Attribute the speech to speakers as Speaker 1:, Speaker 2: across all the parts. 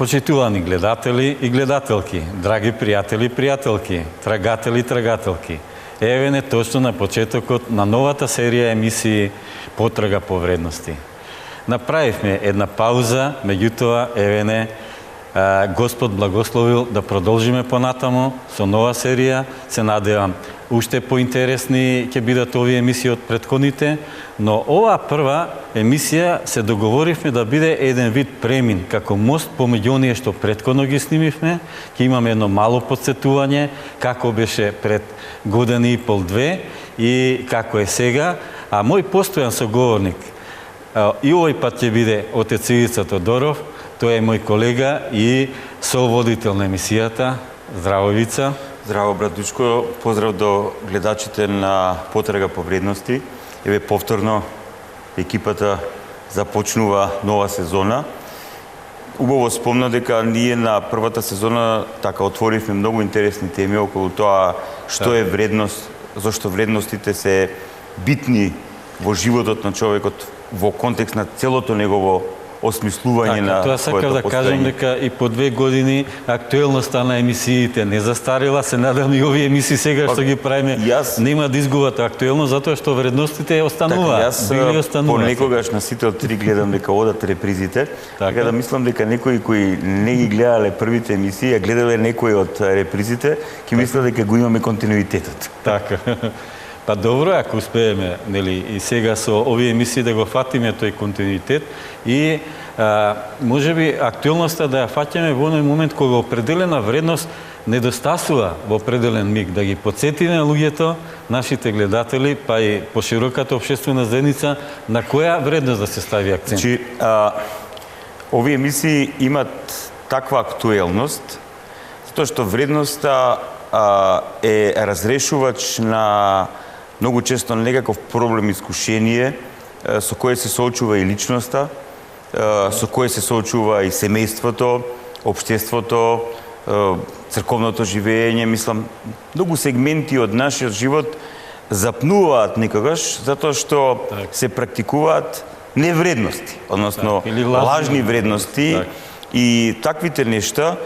Speaker 1: Почитувани гледатели и гледателки, драги пријатели и пријателки, трагатели и трагателки. Еве не точно на почетокот на новата серија емисии Потрага по вредности. Направивме една пауза, меѓутоа еве не Господ благословил да продолжиме понатаму со нова серија. Се надевам уште поинтересни ќе бидат овие емисии од претходните, но оваа прва емисија се договоривме да биде еден вид премин, како мост помеѓу оние што претходно ги снимивме. Ќе имаме едно мало подсетување како беше пред година и пол, две и како е сега. А мој постојан соговорник и овој пат ќе биде отец Ивица Тодоров. Тој е мој колега и соводител на емисијата. Здраво, Ивица.
Speaker 2: Здраво, брат Дучко. Поздрав до гледачите на Потрага по вредности. Еве повторно екипата започнува нова сезона. Убаво спомна дека ние на првата сезона така отворивме многу интересни теми околу тоа што е вредност, зашто вредностите се битни во животот на човекот во контекст на целото негово осмислување на
Speaker 1: тоа сакав да кажам дека и по 2 години актуелноста на емисиите не застарила. Се надам и овие емисии сега што ги правиме нема да изгубат актуелност, затоа што вредностите остануваат.
Speaker 2: Јас понекогаш на сите од 3 гледам дека одат репризите, така да мислам дека некои кои не ги гледале првите емисии, а гледале некои од репризите, ќе мислат дека го имаме континуитетот.
Speaker 1: Така. Па добро, ако успееме, нели, и сега со овие емисии да го фатиме тој континуитет и можеби актуелноста да ја фаќаме во оној момент кога определена вредност недостасува во определен миг, да ги потсетиме луѓето, нашите гледатели, па и пошироката општествена заедница, на која вредност да се стави акцент.
Speaker 2: Значи, овие емисии имат таква актуелност, затоа што вредноста е разрешувач на многу често некаков проблем, искушение, со кое се соочува и личноста, со кое се соочува и семејството, општеството, црковното живење. Мислам, многу сегменти од нашиот живот запнуваат некогаш, затоа што се практикуваат невредности, односно лажни вредности, и таквите нешта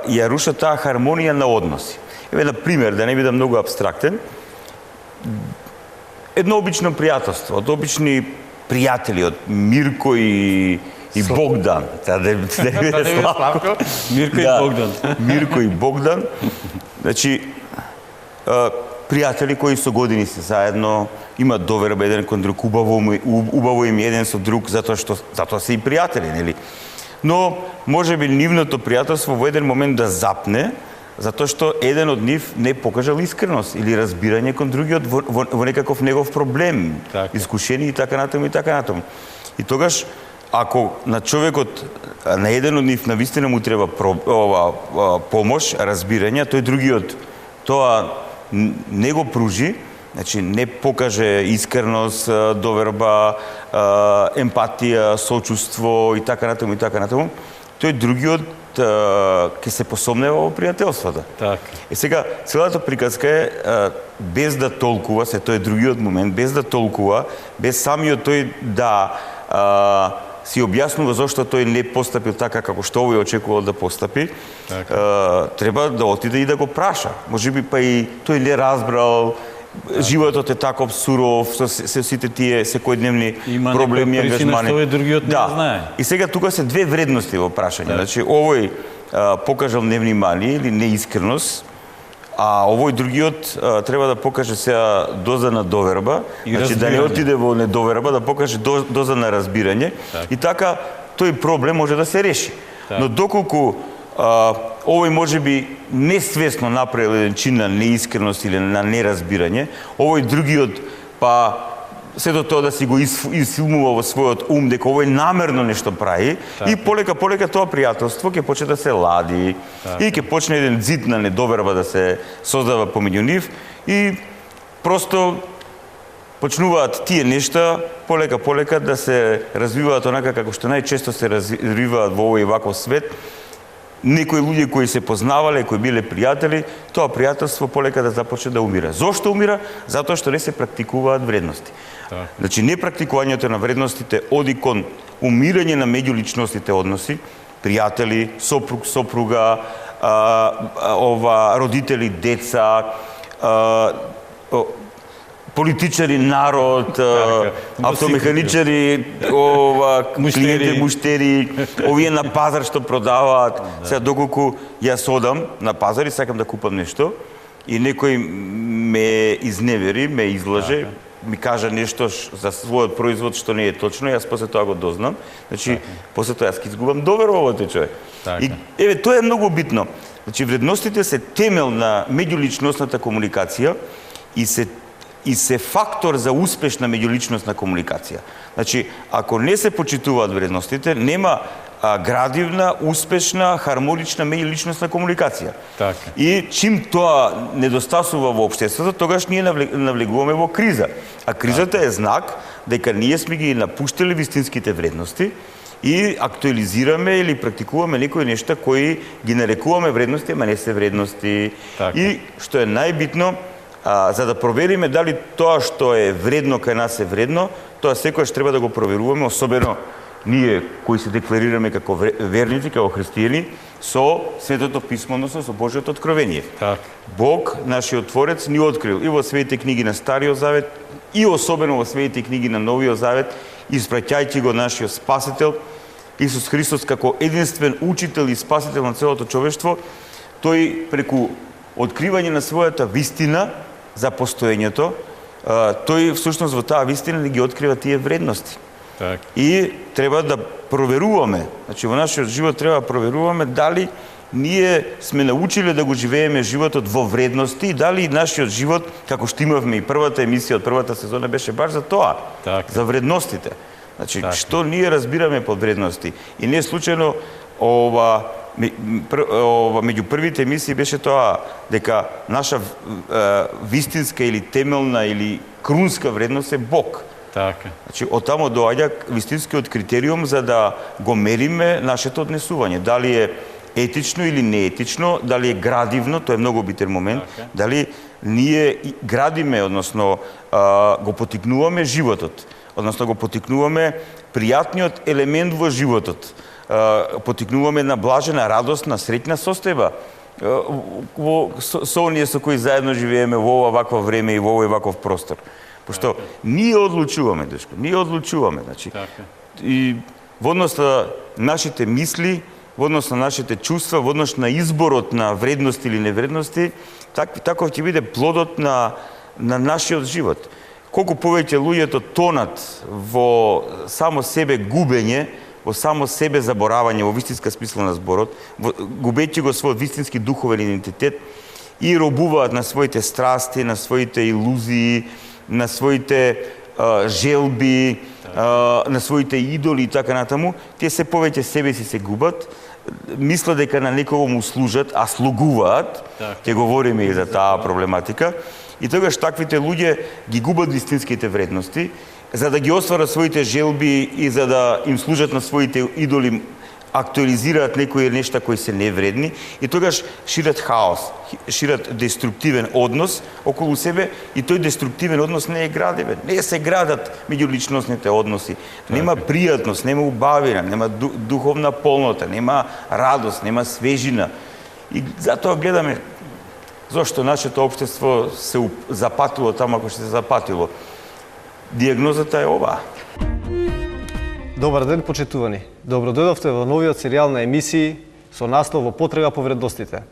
Speaker 2: ја рушат таа хармонија на односи. Еве, на пример, да не бидам многу абстрактен, едно обично пријателство, од обични пријатели, од Мирко и Богдан.
Speaker 1: Мирко и Богдан.
Speaker 2: Мирко и Богдан. Значи, пријатели кои со години се заедно, имаат доверба еден кон друг, убаво им еден со друг, затоа се и пријатели, нели? Но можеби нивното пријателство во еден момент да запне, затоа што еден од нив не покажал искреност или разбирање кон другиот во некаков негов проблем, искушение и така натаму и така натаму. И тогаш, ако на човекот, на еден од нив навистина му треба помош, разбирање, тој другиот тоа не го пружи, значи не покаже искреност, доверба, емпатија, сочувство и така натаму, тој другиот ќе се посомнева во пријателството. И сега, целата приказка е, без да толкува, тоа е другиот момент, без да толкува, без самиот тој да си објаснува зашто тој не постапил така како што овој очекувал да постапи, треба да отиде и да го праша. Можеби па и тој не разбрал, животот е таков суров, со сите тие секојдневни проблеми и ангажмани.
Speaker 1: Има другиот не знае.
Speaker 2: И сега тука се две вредности во прашање. Значи, овој покажал невнимание или неискреност, а овој другиот треба да покаже сега доза на доверба, значи да не отиде во недоверба, да покаже доза на разбирање и така тој проблем може да се реши. Но доколку овој можеби несвесно направил еден чин на неискреност или на неразбирање, овој другиот па сето тоа да си го изфилмува во својот ум дека овој намерно нешто прави и полека тоа пријателство ќе почне да се лади и ќе почне еден зид на недоверба да се создава помеѓу нив и просто почнуваат тие нешта полека да се развиваат онака како што најчесто се развиваат во овој ваков свет. Некои луѓе кои се познавале, кои биле пријатели, тоа пријателство полека да започне да умира. Зошто умира? Затоа што не се практикуваат вредности. Значи, непрактикувањето на вредностите оди кон умирање на меѓуличностите односи, пријатели, сопруг, сопруга, родители, деца, политичари, народ, автомеханичари, клиенти, муштери, овие на пазар што продаваат. Сега доколку јас одам на пазар и сакам да купам нешто и некој ме изневери, ме излаже, ми кажа нешто за својот производ што не е точно, јас после тоа го дознам. Значи, после тоа јас ќе изгубам доверба во тој човек. И еве тоа е многу битно. Значи, вредностите се темел на меѓуличностната комуникација и се фактор за успешна меѓуличностна комуникација. Значи, ако не се почитуваат вредностите, нема градивна, успешна, хармонична меѓуличностна комуникација.
Speaker 1: Така.
Speaker 2: И чим тоа недостасува во општеството, тогаш ние навлегуваме во криза. А кризата е знак дека ние сме ги напуштили вистинските вредности и актуализираме или практикуваме некои нешта кои ги нарекуваме вредности, ама не се вредности.
Speaker 1: Така.
Speaker 2: И што е најбитно, за да провериме дали тоа што е вредно кај нас е вредно, тоа секогаш треба да го проверуваме, особено ние кои се декларираме како верници, како христијани, со Светото писмо, односно со Божјото откровение.
Speaker 1: Так.
Speaker 2: Бог, нашиот Творец, ни открил и во светите книги на Стариот Завет, и особено во светите книги на Новиот Завет, испраќајќи го нашиот Спасител, Исус Христос како единствен учител и спасител на целото човештво, тој преку откривање на својата вистина за постоењето, тој всушност во таа вистина ги открива тие вредности.
Speaker 1: Так.
Speaker 2: И треба да проверуваме, значи во нашиот живот треба да проверуваме дали ние сме научиле да го живееме животот во вредности и дали нашиот живот, како што имавме и првата емисија од првата сезона, беше баш за тоа,
Speaker 1: Так.
Speaker 2: за вредностите. Значи,
Speaker 1: Так.
Speaker 2: што ние разбираме под вредности. И не случајно меѓу првите емисии беше тоа дека наша вистинска или темелна или крунска вредност е Бог.
Speaker 1: Така.
Speaker 2: Значи, оттамо доаѓа вистинскиот критериум за да го мериме нашето однесување. Дали е етично или неетично, дали е градивно, тоа е многу битен момент, дали ние градиме, односно го потикнуваме животот, односно го потикнуваме пријатниот елемент во животот, потикнуваме на блажена, радосна, среќна состојба со оние со кои заедно живееме во ова вакво време и во овој ваков простор. Пошто ние одлучуваме, дечко, ние одлучуваме, значи. И во однос на нашите мисли, во однос на нашите чувства, во однос на изборот на вредности или невредности, таков ќе биде плодот на нашиот живот. Колку повеќе луѓето тонат во само себе губење, во само себе заборавање, во вистинска смисла на зборот, губејќи го својот вистински духовен идентитет и робуваат на своите страсти, на своите илузии, на своите желби, на своите идоли и така натаму, тие се повеќе себе си се губат, мислат дека на некого му служат, а слугуваат. Ќе говориме и за таа проблематика. И тогаш таквите луѓе ги губат вистинските вредности, за да ги остварат своите желби и за да им служат на своите идоли, актуализираат некои нешта кои се невредни и тогаш шират хаос, шират деструктивен однос околу себе и тој деструктивен однос не е градивен. Не се градат меѓуличностните односи. Нема пријатност, нема убавина, нема духовна полнота, нема радост, нема свежина. И затоа гледаме зошто нашето општество се запатило таму како што се запатило. Дијагнозата е оваа.
Speaker 3: Добар ден, почитувани. Добро дојдовте во новиот серијал на емисии со наслов Во потрага по вредностите.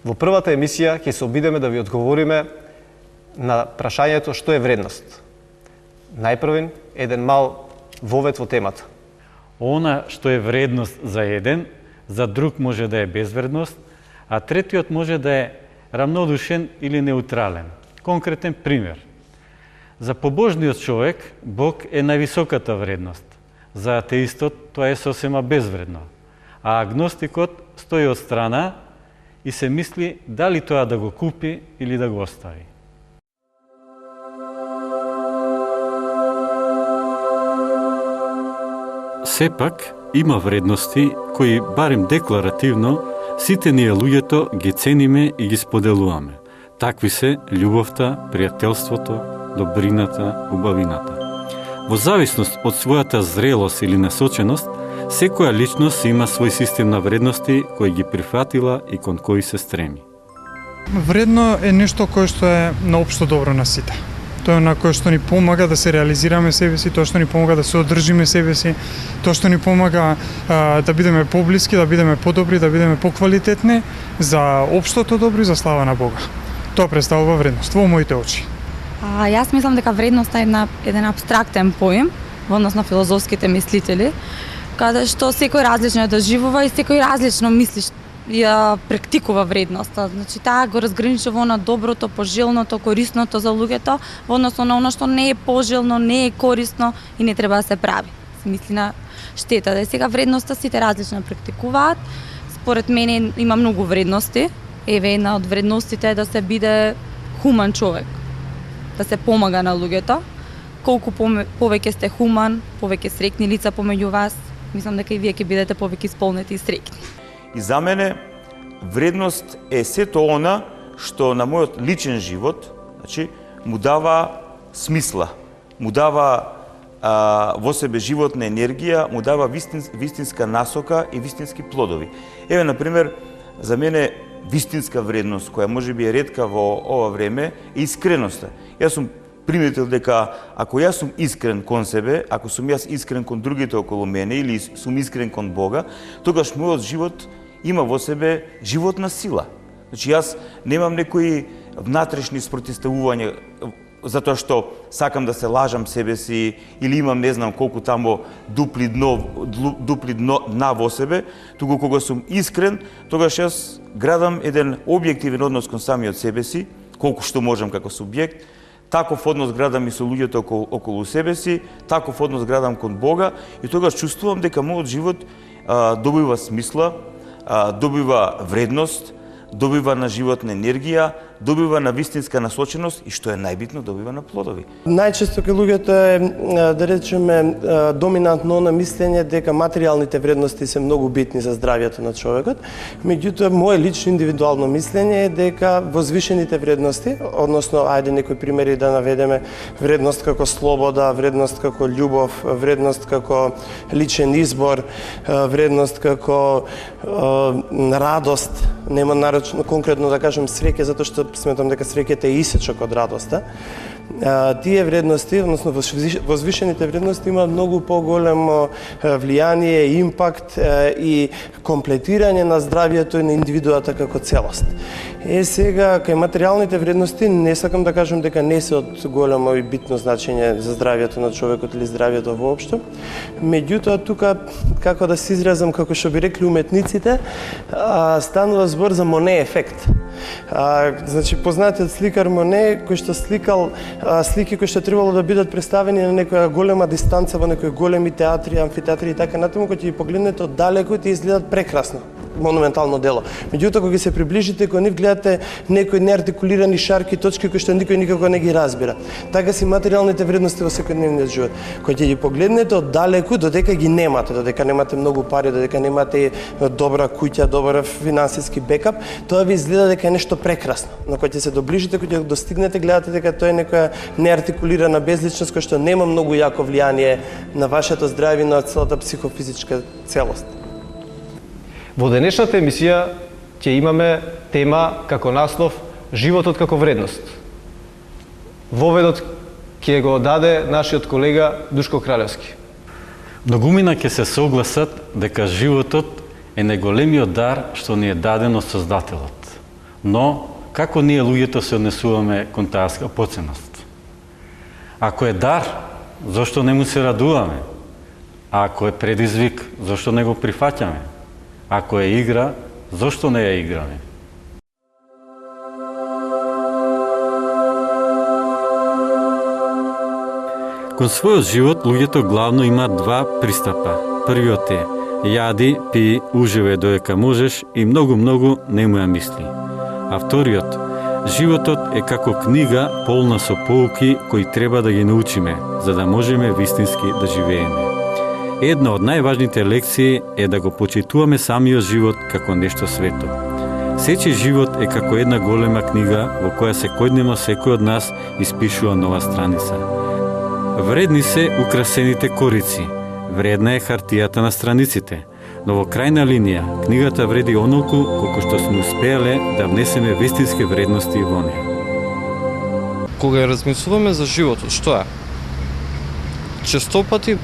Speaker 3: Во првата емисија ќе се обидеме да ви одговориме на прашањето што е вредност. Најпрвен, еден мал вовед во темата.
Speaker 1: Она што е вредност за еден, за друг може да е безвредност, а третиот може да е рамнодушен или неутрален. Конкретен пример. За побожниот човек Бог е највисоката вредност. За атеистот тоа е сосема безвредно. А агностикот стои од страна и се мисли дали тоа да го купи или да го остави. Сепак, има вредности кои, барем декларативно, сите ние луѓето ги цениме и ги споделуваме. Такви се љубовта, пријателството, добрината, убавината. Во зависност од својата зрелост или насоченост, Секоја личност има свој систем на вредности кој ги прифатила и кон кои се стреми.
Speaker 4: Вредно е нешто кое што е на општо добро на сите. Тоа е на кое што ни помага да се реализираме себе си, тоа што ни помага да се одржиме себе си, тоа што ни помага да бидеме поблиски, да бидеме подобри, да бидеме поквалитетни за општото добро и за слава на Бога. Тоа представува вредност во моите очи.
Speaker 5: Јас мислам дека вредноста е еден абстрактен поим во однос на филозофските мислители, каде што секој различно доживува и секој различно мислиш ја практикува вредноста. Значи таа го разграничува на доброто, пожелното, корисното за луѓето во однос на оно што не е пожелно, не е корисно и не треба да се прави. Се мисли на штета. Да сега вредноста сите различно практикуваат. Според мене има многу вредности. Еве една од вредностите е да се биде хуман човек, да се помага на луѓето. Колку повеќе сте хуман, повеќе среќни лица помеѓу вас, мислам дека и вие ќе бидете повеќе исполнети и среќни.
Speaker 2: И за мене вредност е сето она што на мојот личен живот, значи, му дава смисла, му дава во себе животна енергија, му дава вистинска насока и вистински плодови. Еве, например, за мене вистинска вредност, која можеби е ретка во ова време, е искреноста. Јас сум приметил дека ако јас сум искрен кон себе, ако сум јас искрен кон другите околу мене или сум искрен кон Бога, тогаш мојот живот има во себе животна сила. Значи јас немам некои внатрешни спротивставувања затоа што сакам да се лажам себе си или имам не знам колку тамо дупли дна во себе, туку кога сум искрен, тогаш јас градам еден објективен однос кон самиот себе си, колку што можам како субјект. Таков однос градам и со луѓето околу себе си, таков однос градам кон Бога и тогаш чувствувам дека мојот живот добива смисла, добива вредност, добива на животна енергија, добива на вистинска насоченост и што е најбитно, добива на плодови.
Speaker 6: Најчесто кај луѓето е, да речеме, доминантно на мислење дека материјалните вредности се многу битни за здравјето на човекот. Меѓутоа, моје лично индивидуално мислење е дека возвишените вредности, односно, ајде некои примери да наведеме, вредност како слобода, вредност како љубов, вредност како личен избор, вредност како радост, нема нарочно конкретно да кажем среќа, затоа што сметам дека среќата е исечок од радоста. Тие вредности, односно возвишените вредности имаат многу поголемо влијание, импакт и комплетирање на здравјето и на индивидуата како целост. Сега, кај материјалните вредности, не сакам да кажам дека не се од големо и битно значење за здравјето на човекот или здравјето воопшто. Меѓутоа, тука, како да се изразам, како што би рекли уметниците, станува збор за Моне ефект. Значи, познатиот сликар Моне, кој што сликал слики кои што требало да бидат представени на некоја голема дистанца во некои големи театри, амфитеатри и така натаму, кога ќе ги погледнете од далеку, ти изгледаат прекрасно, монументално дело. Меѓутоа, кога се приближите кон нив, гледате некои неартикулирани шарки, точки кои што никој никако не ги разбира. Така си материјалните вредности во секојдневниот живот. Кога ќе ги погледнете од далеку, додека ги немате, додека немате многу пари, додека немате добра куќа, добар финансиски бекап, тоа ви изгледа дека е нешто прекрасно. Но кога ќе се доближите, кога ќе достигнете, гледате дека тоа е некоја неартикулирана безличност која што нема многу јако влијание на вашето здравје и на целата психофизичка целост.
Speaker 3: Во денешната емисија ќе имаме тема како наслов Животот како вредност. Воведот ќе го даде нашиот колега Душко Кралевски.
Speaker 1: Многумина ќе се согласат дека животот е најголемиот дар што ни е даден од Создателот. Но, како ние луѓето се однесуваме кон таа скъпоценност? Ако е дар, зошто не му се радуваме? А ако е предизвик, зошто не го прифаќаме? Ако е игра, зошто не ја играме? Кон својот живот, луѓето главно имаат два пристапа. Првиот е јади, пи, уживај додека можеш и многу не му ја мисли. А вториот, животот е како книга полна со поуки кои треба да ги научиме, за да можеме вистински да живееме. Една од најважните лекции е да го почитуваме самиот живот како нешто свето. Сечи живот е како една голема книга во која секојдневно секој од нас испишува нова страница. Вредни се украсените корици, Вредна е хартијата на страниците, но во крајна линија, книгата вреди онолку колку што сме успеале да внесеме вистински вредности во неја.
Speaker 7: Кога ја размислуваме за животот, што е? Често пати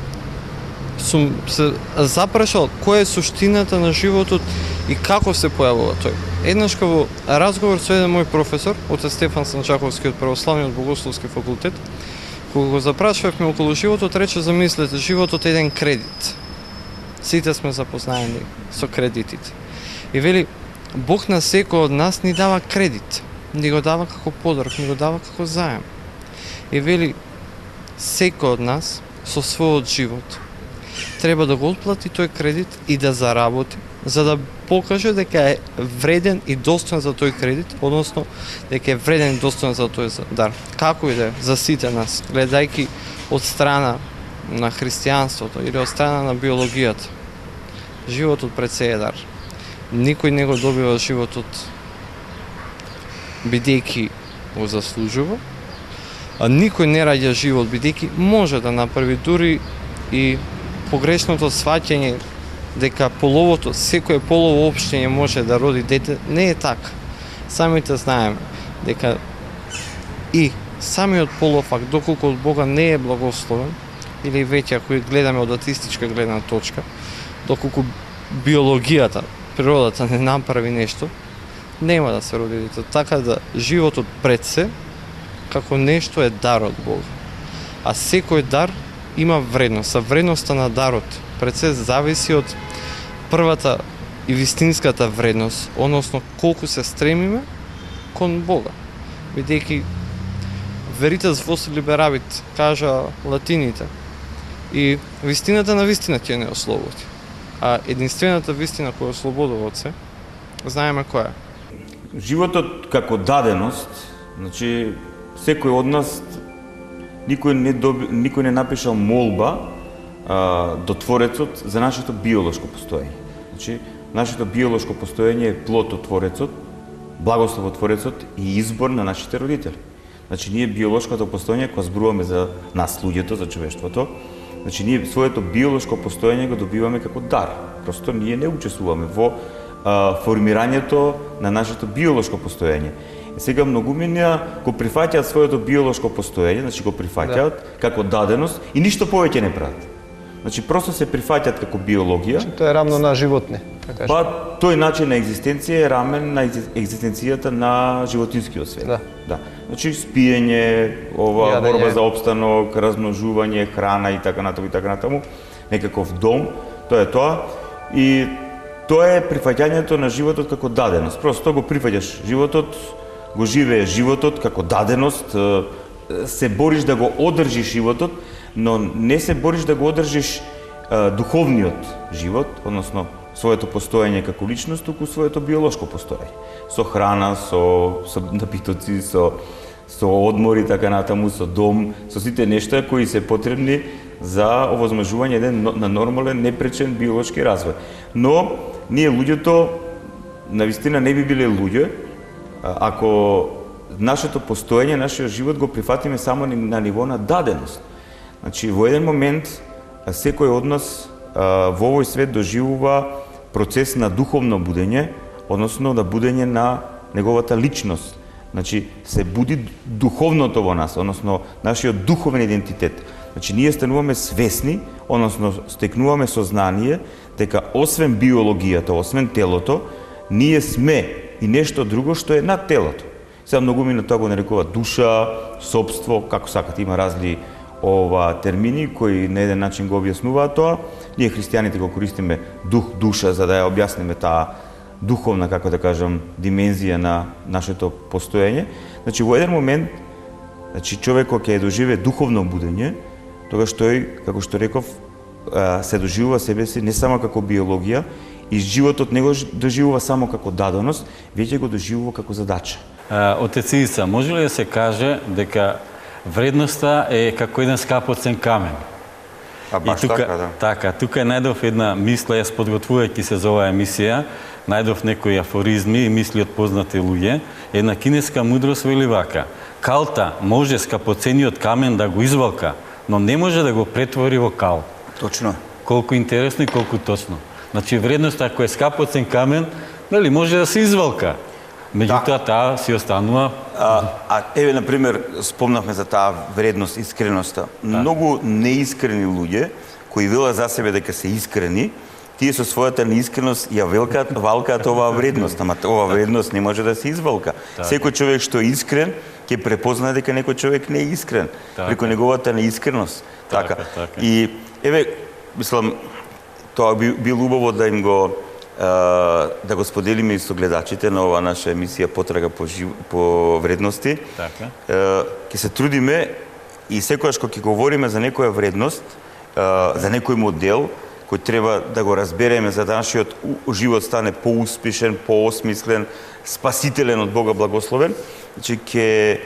Speaker 7: сум се запрашал која е суштината на животот и како се појавува тој. Еднаш во разговор со еден мој професор, отец Стефан Санчаковски од Православниот Богословски факултет, кога го запрашувавме околу животот, рече замислете, животот е еден кредит. Сите сме запознаени со кредитите. И вели, Бог на секој од нас ни дава кредит. Ни го дава како подарок, ни го дава како заем. И вели, секој од нас со својот живот треба да го отплати тој кредит и да заработи, за да покаже дека е вреден и достоен за тој кредит, односно дека е вреден и достоен за тој дар. Како и да е за сите нас, гледајќи од страна на христијанството или од страна на биологијата. Животот пред се е дар. Никој не го добива животот бидејќи го заслужува, а никој не раѓа живот бидејќи може да направи, дури и погрешното сваќање дека половото, секое полово општење може да роди дете, не е така. Самите знаеме дека и самиот полофакт, доколку од Бога не е благословен, или веќе ако гледаме од атеистичка гледна точка, доколку биологијата, природата не направи нешто, нема да се роди дете. Така да животот пред се, како нешто е дар од Бога. А секој дар има вредност, а вредноста на дарот пред се зависи од првата и вистинската вредност, односно колку се стремиме кон Бога. Бидејќи veritas vos liberavit, кажа латините, и вистината на вистина ќе не ослободи. А единствената вистина која ослободува од се, знаеме која е.
Speaker 2: Животот како даденост, значи секој од нас, никој не напишал молба до Творецот за нашето биолошко постоење. Значи, нашето биолошко постоење е плод од Творецот, благослов од Творецот и избор на нашите родители. Значи, ние биолошкото постоење, кога зборуваме за нас, луѓето, за човештвото, значи, ние своето биолошко постоење го добиваме како дар. Просто ние не учествуваме во формирањето на нашето биолошко постоење. Сега многумина го прифаќаат своето биолошко постоење, значи го прифаќаат како даденост и ништо повеќе не прават. Значи просто се прифаќаат како биологија.
Speaker 3: Значи, тоа е рамно на животни, така
Speaker 2: Па тој начин на екзистенција е рамен на екзистенцијата на животинскиот свет.
Speaker 3: Да.
Speaker 2: Значи спиење, борба за опстанок, размножување, храна и така натаму, некаков дом, тоа е тоа. И тоа е прифаќањето на животот како даденост. Просто го прифаќаш животот, го живееш животот како даденост, се бориш да го одржиш животот, но не се бориш да го одржиш духовниот живот, односно своето постоење како личност, туку своето биолошко постоење. Со храна, со напитоци, со одмори, така натаму, со дом, со сите нешта кои се потребни за овозможување еден на нормален, непречен биолошки развој. Но ние луѓето навистина не би биле луѓе ако нашето постоење, нашиот живот го прифатиме само на ниво на даденост. Значи, во еден момент секој од нас во овој свет доживува процес на духовно будење, односно на будење на неговата личност. Значи, се буди духовното во нас, односно нашиот духовен идентитет. Значи, ние стануваме свесни, односно стекнуваме сознание дека освен биологијата, освен телото, ние сме и нешто друго што е над телото. Сега многумина тоа го нарекува душа, собство, како сакате, има разли термини кои на еден начин го објаснуваат тоа. Ние христијаните го користиме дух, душа, за да ја објасниме таа духовна, како да кажам, димензија на нашето постоење. Значи, во еден момент, значи, човекот ќе доживее духовно будење, тогаш тој, како што реков, се доживува себе си не само како биологија, и животот не го доживува само како даденост, веќе го доживува како задача.
Speaker 1: Отец Ица, може ли да се каже дека вредноста е како еден скапоцен камен?
Speaker 2: Баш така, да.
Speaker 1: Така, тука најдов една мисла, јас подготвувајќи се за оваа емисија, најдов некои афоризми и мисли од познати луѓе. Една кинеска мудрост вели вака: калта може скапоцениот камен да го извалка, но не може да го претвори во кал.
Speaker 2: Точно.
Speaker 1: колку интересно и колку точно. Значи вредноста ако е скапоцен камен, нели може да се извалка. Меѓутоа таа си останува.
Speaker 2: Еве, например, спомнавме за таа вредност, искреноста. Многу неискрени луѓе, кои велат за себе дека се искрени, тие со својата неискреност ја валкаат оваа вредност, ама оваа вредност не може да се извалка. Секој човек што е искрен, ќе препознае дека некој човек не е искрен, преку неговата неискреност. Така. И, еве, мислам, тоа би убаво да им го да го споделиме и со гледачите на оваа наша емисија Потрага по вредности.
Speaker 1: Така.
Speaker 2: Ќе се трудиме и секогаш кога ќе говориме за некоја вредност, за некој модел кој треба да го разбереме за да нашиот живот стане поуспешен, поосмислен, спасителен од Бога благословен, значи ќе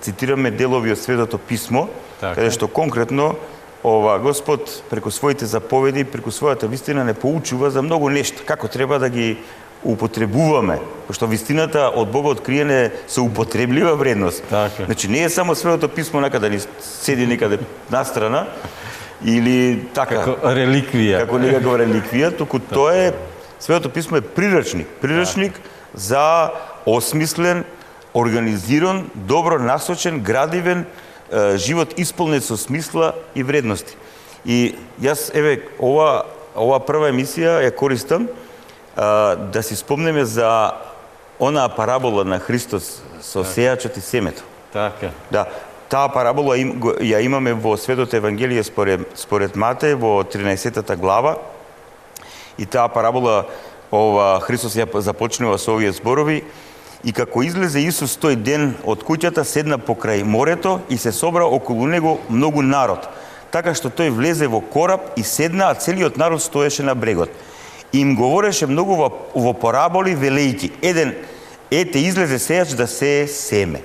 Speaker 2: цитираме делови од Светото писмо, каде што конкретно Господ преку своите заповеди, преку својата вистина не поучува за многу нешта, како треба да ги употребуваме, пошто вистината од Бога откриена се употреблива вредност.
Speaker 1: Така.
Speaker 2: Значи не е само Светото писмо некаде ни седи некаде настрана или така
Speaker 1: Како реликвија.
Speaker 2: Како некаква реликвија, туку тоа е Светото писмо е прирачник за осмислен, организиран, добро насочен, градивен живот исполнен со смисла и вредности. И јас, еве, ова прва емисија ја користам да си спомнеме за онаа парабола на Христос со сејачот и семето.
Speaker 1: Така.
Speaker 2: Да, таа парабола ја имаме во Светото Евангелие според Матеј во 13-та глава. И таа парабола Христос ја започнува со овие зборови. И како излезе Исус тој ден од куќата, седна покрај морето и се собра околу него многу народ. Така што тој влезе во кораб и седна, а целиот народ стоеше на брегот. И им говореше многу во параболи, велејќи: ете излезе сејач да сее семе.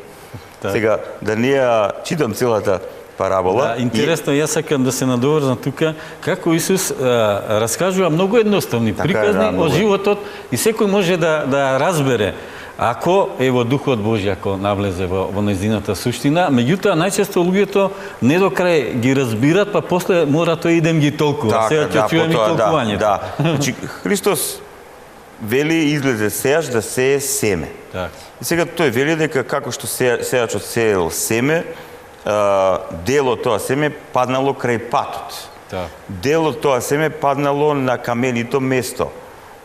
Speaker 2: Сега, да не ја читам целата парабола.
Speaker 1: Да, интересно, јас сакам да се надоврзам тука, како Исус раскажува многу едноставни приказни од животот и секој може да разбере. Ако е во Духот Божи, ако навлезе во нејзината суштина, меѓутоа најчесто луѓето не до крај ги разбират, па после мора тој идем ги толкува. Сега ќе чуеме и толкувањето.
Speaker 2: Да. Значи Христос вели излезе сејач да сее семе. И сега тој вели дека како што сејачот сеел семе, дел од тоа семе паднало крај патот. Дел од тоа семе паднало на каменито место.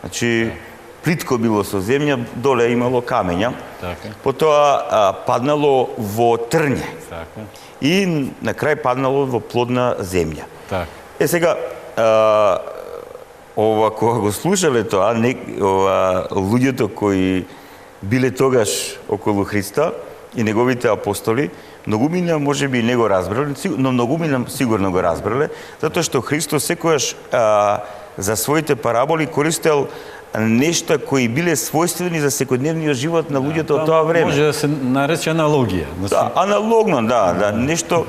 Speaker 2: Значи плитко било со земја, доле имало камења. Потоа паднало во трње. И на крај паднало во плодна земја. Сега, кога го слушале тоа, луѓето кои биле тогаш околу Христа и неговите апостоли, многумина можеби не го разбрале, но многумина сигурно го разбрале, затоа што Христос секојаш за своите параболи користел нешта кои биле својствени за секојдневниот живот на луѓето од тоа време.
Speaker 1: Може да се нарече аналогија.
Speaker 2: Да, аналогно, да, нешто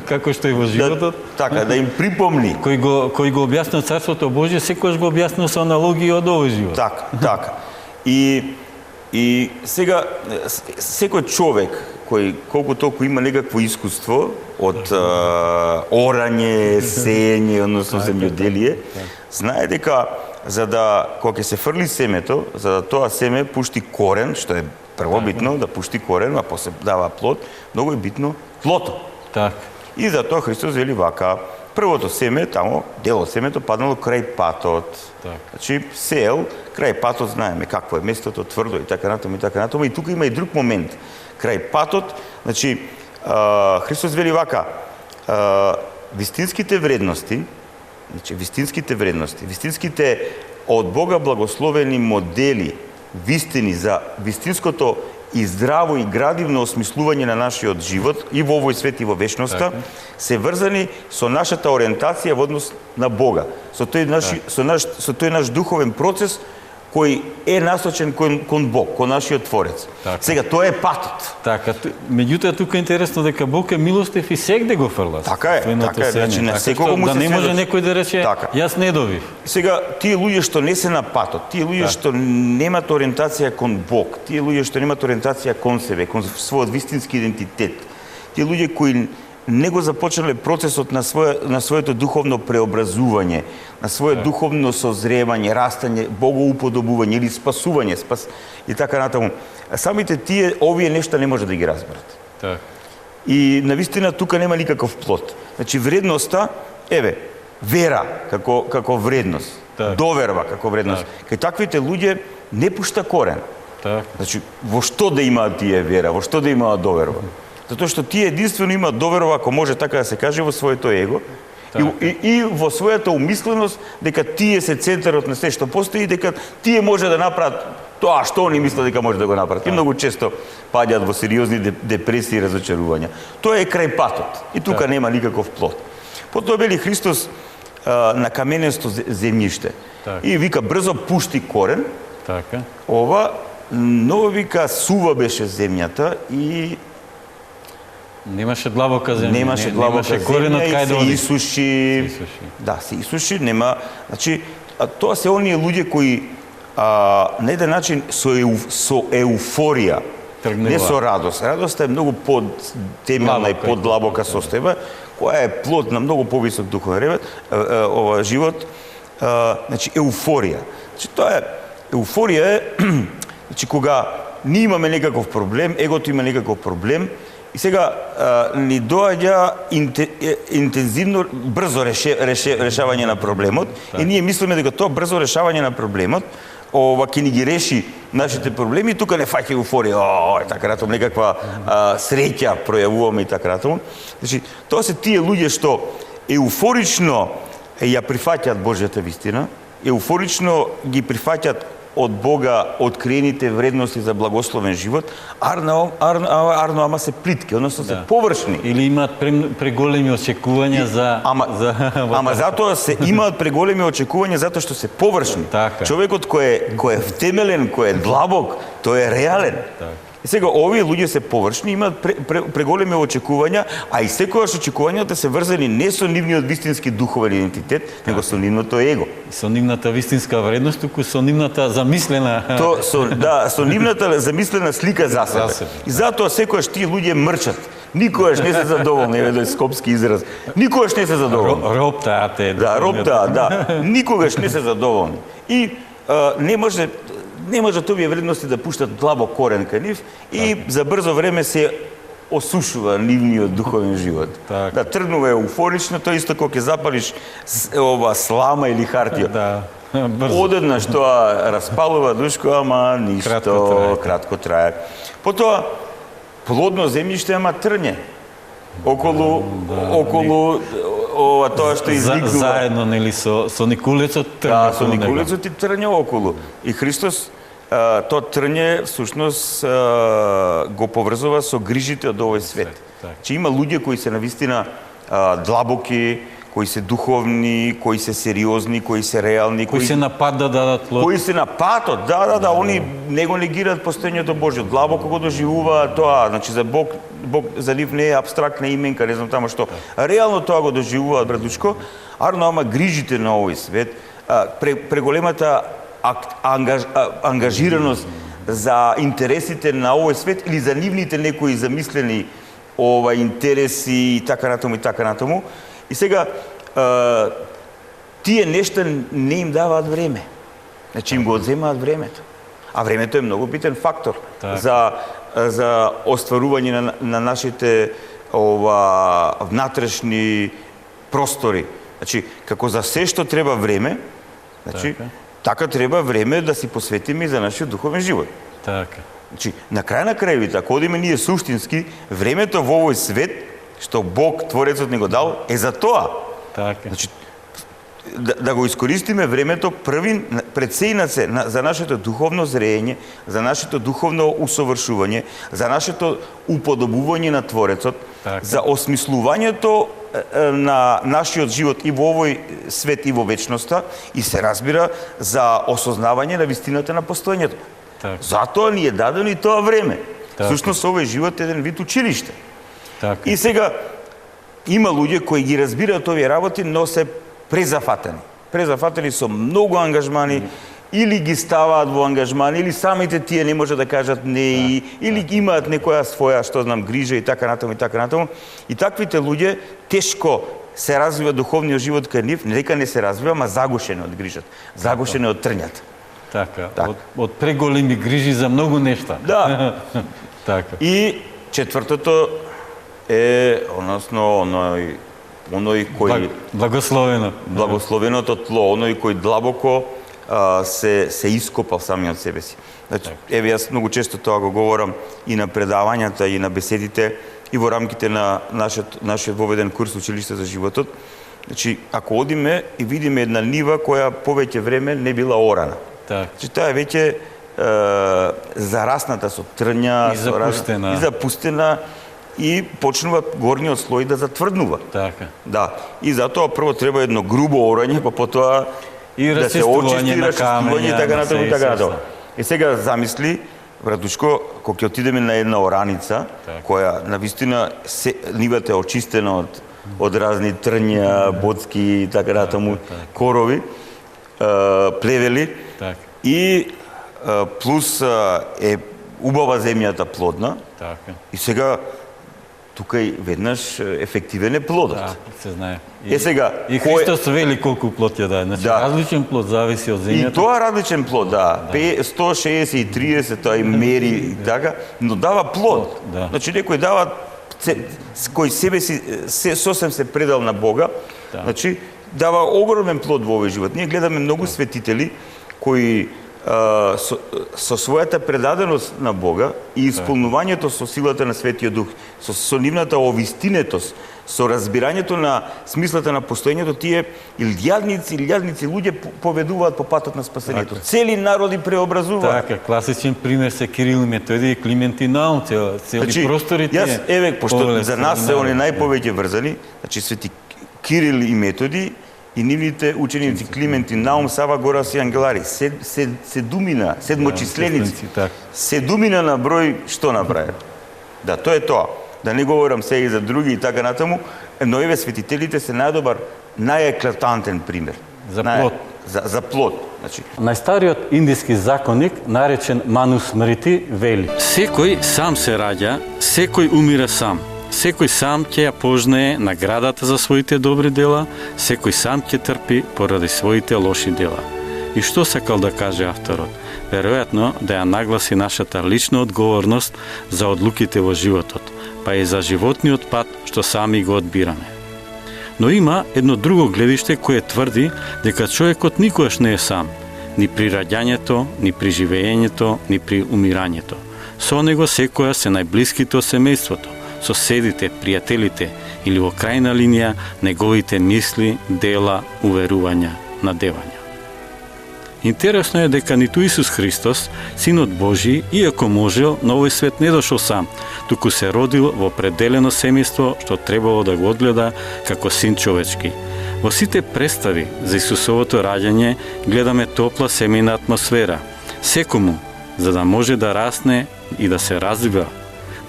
Speaker 1: како што и во животот.
Speaker 2: Така, да им припомни.
Speaker 1: Кој го објаснува Царството Божие, секојаш го објаснува со аналогија од овој живот.
Speaker 2: Така. И сега секој човек кој колку толку има некакво искуство од орање, сеење, односно земјоделие, знае дека за да кога ќе се фрли семето, за да тоа семе пушти корен, што е првобитно да пушти корен, а после дава плод, многу е битно плото. И за тоа Христос вели вака: првото семе тамо, дел од семето паднало крај патот. Значи сеел крај патот, знаеме какво е местото, тврдо и така натаму. И тука има и друг момент. Крај патот, значи Христос вели вака: вистинските вредности, вистинските од Бога благословени модели, вистини за вистинското и здраво и градивно осмислување на нашиот живот и во овој свет и во вечноста, се врзани со нашата ориентација во однос на Бога, со тој наш духовен процес кој е насочен кон Бог, кон нашиот Творец. Сега, тоа е патот.
Speaker 1: Така, меѓутоа тука е интересно дека Бог е милостив и сегде го фрла.
Speaker 2: Така е, значи на секого му се
Speaker 1: да не може некој да рече, јас не добив.
Speaker 2: Сега, тие луѓе што не се на патот, тие луѓе што немат ориентација кон Бог, тие луѓе што немат ориентација кон себе, кон својот вистински идентитет, тие луѓе кои не го започнале процесот на своето духовно преобразување, на свое духовно созревање, растање, богоуподобување или спасување, и така натаму. Самите тие овие нешта не може да ги разберат.
Speaker 1: Так.
Speaker 2: И навистина тука нема никаков плод. Значи вредноста, вера како вредност,
Speaker 1: Так.
Speaker 2: доверба како вредност. Кај таквите луѓе не пушта корен.
Speaker 1: Так.
Speaker 2: Значи, во што да имаат тие вера, во што да имаат доверба? Затоа што тие единствено имаат доверба, ако може така да се каже, во своето его и во својата умисленост дека тие се центарот на се што постои, дека тие може да направат тоа што они мислат дека може да го направат. И многу често паѓаат во сериозни депресии и разочарувања. Тоа е крај патот и тука нема никаков плод. Потоа вели Христос на каменесто земјиште. И вика брзо пушти корен.
Speaker 1: Така.
Speaker 2: Ова, но вика сува беше земјата и
Speaker 1: Немаше длабока земја.
Speaker 2: немаше длабока
Speaker 1: коренот
Speaker 2: земја
Speaker 1: кај
Speaker 2: и
Speaker 1: да
Speaker 2: се
Speaker 1: оди.
Speaker 2: исуши. Да, се исуши, нема, значи тоа се оние луѓе кои на еден начин со еуфорија,
Speaker 1: Тргнува.
Speaker 2: не со радост. Радоста е многу подтемелна и поддлабока состојба, која е плод на многу повисок духовен живот, значи еуфорија. Значи тоа е еуфорија е значи кога ние имаме некаков проблем, егото има некаков проблем и сега ни доаѓа интензивно брзо решавање на проблемот и ние мислиме дека тоа брзо решавање на проблемот ќе ни ги реши нашите проблеми, тука не фаќа еуфорија, така натаму некаква среќа пројавуваме и така натаму. Значи, тоа се тие луѓе што еуфорично ја прифаќаат Божјата вистина, еуфорично ги прифаќаат од Бога откриените вредности за благословен живот, арно ама се плитки, односно се површни.
Speaker 1: Или имаат преголеми очекувања за
Speaker 2: Ама затоа се имаат преголеми очекувања затоа што се површни.
Speaker 1: Така.
Speaker 2: Човекот кој е втемелен, кој е длабок, тој е реален. И сега овие луѓе се површни, имаат преголеми очекувања, а и секогаш очекувањата се врзани не со нивниот вистински духовен идентитет, него со нивното его.
Speaker 1: со нивната вистинска вредност, туку со нивната замислена
Speaker 2: Со нивната замислена слика за себе. И затоа секогаш тие луѓе мрчат. Никогаш не се задоволни, еве скопски израз. Никогаш не се задоволни.
Speaker 1: роптаат.
Speaker 2: Никогаш не се задоволни. И не може овие вредности да пуштат длабок корен кај нив и за брзо време се осушува нивниот духовен живот. Да тргнува еуфорично, тоа исто кога ќе запалиш слама или хартија. Одеднаш тоа распалува душко, ама ништо, кратко трае. Потоа плодно земјиште, ама трње. Околу тоа што изникнува.
Speaker 1: Заедно, нели, со никулецот трње.
Speaker 2: Со никулецот и трње околу. И Христос тоа трње всушност го поврзува со грижите од овој свет. Че има луѓе кои се навистина длабоки, кои се духовни, кои се сериозни, кои се реални,
Speaker 1: кои се на пат да дадат плод.
Speaker 2: Кои се на патот, они не го негираат постоењето Божјо, длабоко го доживуваат тоа, значи за Бог за нив не е абстрактна именка, не знам тамо што. Реално тоа го доживуваат, братушко, ама грижите на овој свет, преголемата ангажираност за интересите на овој свет или за нивните некои замислени интереси и така натаму. И сега тие нешта не им даваат време. Значи им го одземаат времето. А времето е многу битен фактор за остварување на нашите внатрешни простори. Значи, како за се што треба време, значи, така треба време да си посветиме и за нашиот духовен живот.
Speaker 1: Така.
Speaker 2: Значи, на крај на крајовите, ако одиме ние суштински, времето во овој свет, што Бог, Творецот, ни го дал, е за тоа.
Speaker 1: Така.
Speaker 2: Значи, да го искористиме времето први пред се и на се за нашето духовно зрење, за нашето духовно усовршување, за нашето уподобување на Творецот, за осмислувањето на нашиот живот и во овој свет и во вечноста и се разбира за осознавање на вистината на постоењето. Затоа ни е дадено и тоа време. Всушност овој живот е еден вид училиште. И сега има луѓе кои ги разбираат овие работи, но се презафатени со многу ангажмани или ги ставаат во ангажман, или самите тие не може да кажат не, или имаат некоја своја, што знам, грижа и така натаму и така натаму. И таквите луѓе тешко се развива духовниот живот кај нив, не дека не се развива, ама загушени од грижата, загушени од трњата.
Speaker 1: Така, од преголеми грижи за многу нешта.
Speaker 2: Да.
Speaker 1: Така.
Speaker 2: И четвртото е, односно, оној кој благословеното тло, оној кој длабоко се ископал самиот себе си. Значи, еве јас многу често тоа го говорам и на предавањата и на беседите и во рамките на нашиот воведен курс Училиште за животот. Значи, ако одиме и видиме една нива која повеќе време не била орана. Значи, таа е веќе зарасната со трња,
Speaker 1: и
Speaker 2: запустена и почнува горниот слој да затврднува.
Speaker 1: Така.
Speaker 2: Да. И затоа прво треба едно грубо орање, па потоа
Speaker 1: и
Speaker 2: да се очисти, расчистување и така натаму и така натаму. И сега замисли, братучко, кога ќе отидеме на една ораница, која навистина нивата е очистена од разни трња, боцки и така натаму, корови, плевели, и плюс е убава земјата плодна. И сега тука и веднаш ефективен е плодот.
Speaker 1: Да, се знае.
Speaker 2: Сега,
Speaker 1: и Христос вели колку плод ќе даде. Значи, различен плод зависи од земјата.
Speaker 2: И тоа различен плод, 160 и 30, тоа и мери, така, но дава плод. Значи, некој дава, кој себе си сосем се предал на Бога, значи, дава огромен плод во овој живот. Ние гледаме многу светители кои со својата предаденост на Бога и исполнувањето со силата на Светиот Дух, со нивната овистинетост, со разбирањето на смислата на постоењето, тие илјадници луѓе поведуваат по патот на спасението. Цели народи преобразуваат.
Speaker 1: Така, класичен пример се Кирил и Методи и Климент и Наум, цели простори тие.
Speaker 2: Јас, еве, пошто за нас се они најповеќе врзани, значи Свети Кирил и Методи и нивните ученици Климент и Наум, Сава, Горас и Ангелари, седумина, седмочисленици, седумина на број, што направи? Да, тоа е тоа. Да не говорам сега и за други и така натаму, но еве светителите се најдобар, најеклатантен пример.
Speaker 1: За плод.
Speaker 2: За плод. Значи,
Speaker 1: најстариот индиски законник, наречен Манусмрити, вели: секој сам се раѓа, секој умира сам. Секој сам ќе ја пожнае наградата за своите добри дела, секој сам ќе трпи поради своите лоши дела. И што сакал да каже авторот? Веројатно да ја нагласи нашата лична одговорност за одлуките во животот, па и за животниот пат што сами го одбираме. Но има едно друго гледиште кое тврди дека човекот никогаш не е сам, ни при раѓањето, ни при живеењето, ни при умирањето. Со него секоја се најблиските од семејството, соседите, пријателите или во крајна линија неговите мисли, дела, уверувања, надевања. Интересно е дека ниту Исус Христос, Синот Божи, иако можел, на овој свет не дошол сам, туку се родил во определено семејство што требало да го одгледа како син човечки. Во сите представи за Исусовото раѓање гледаме топла семејна атмосфера. Секому, за да може да расне и да се развива,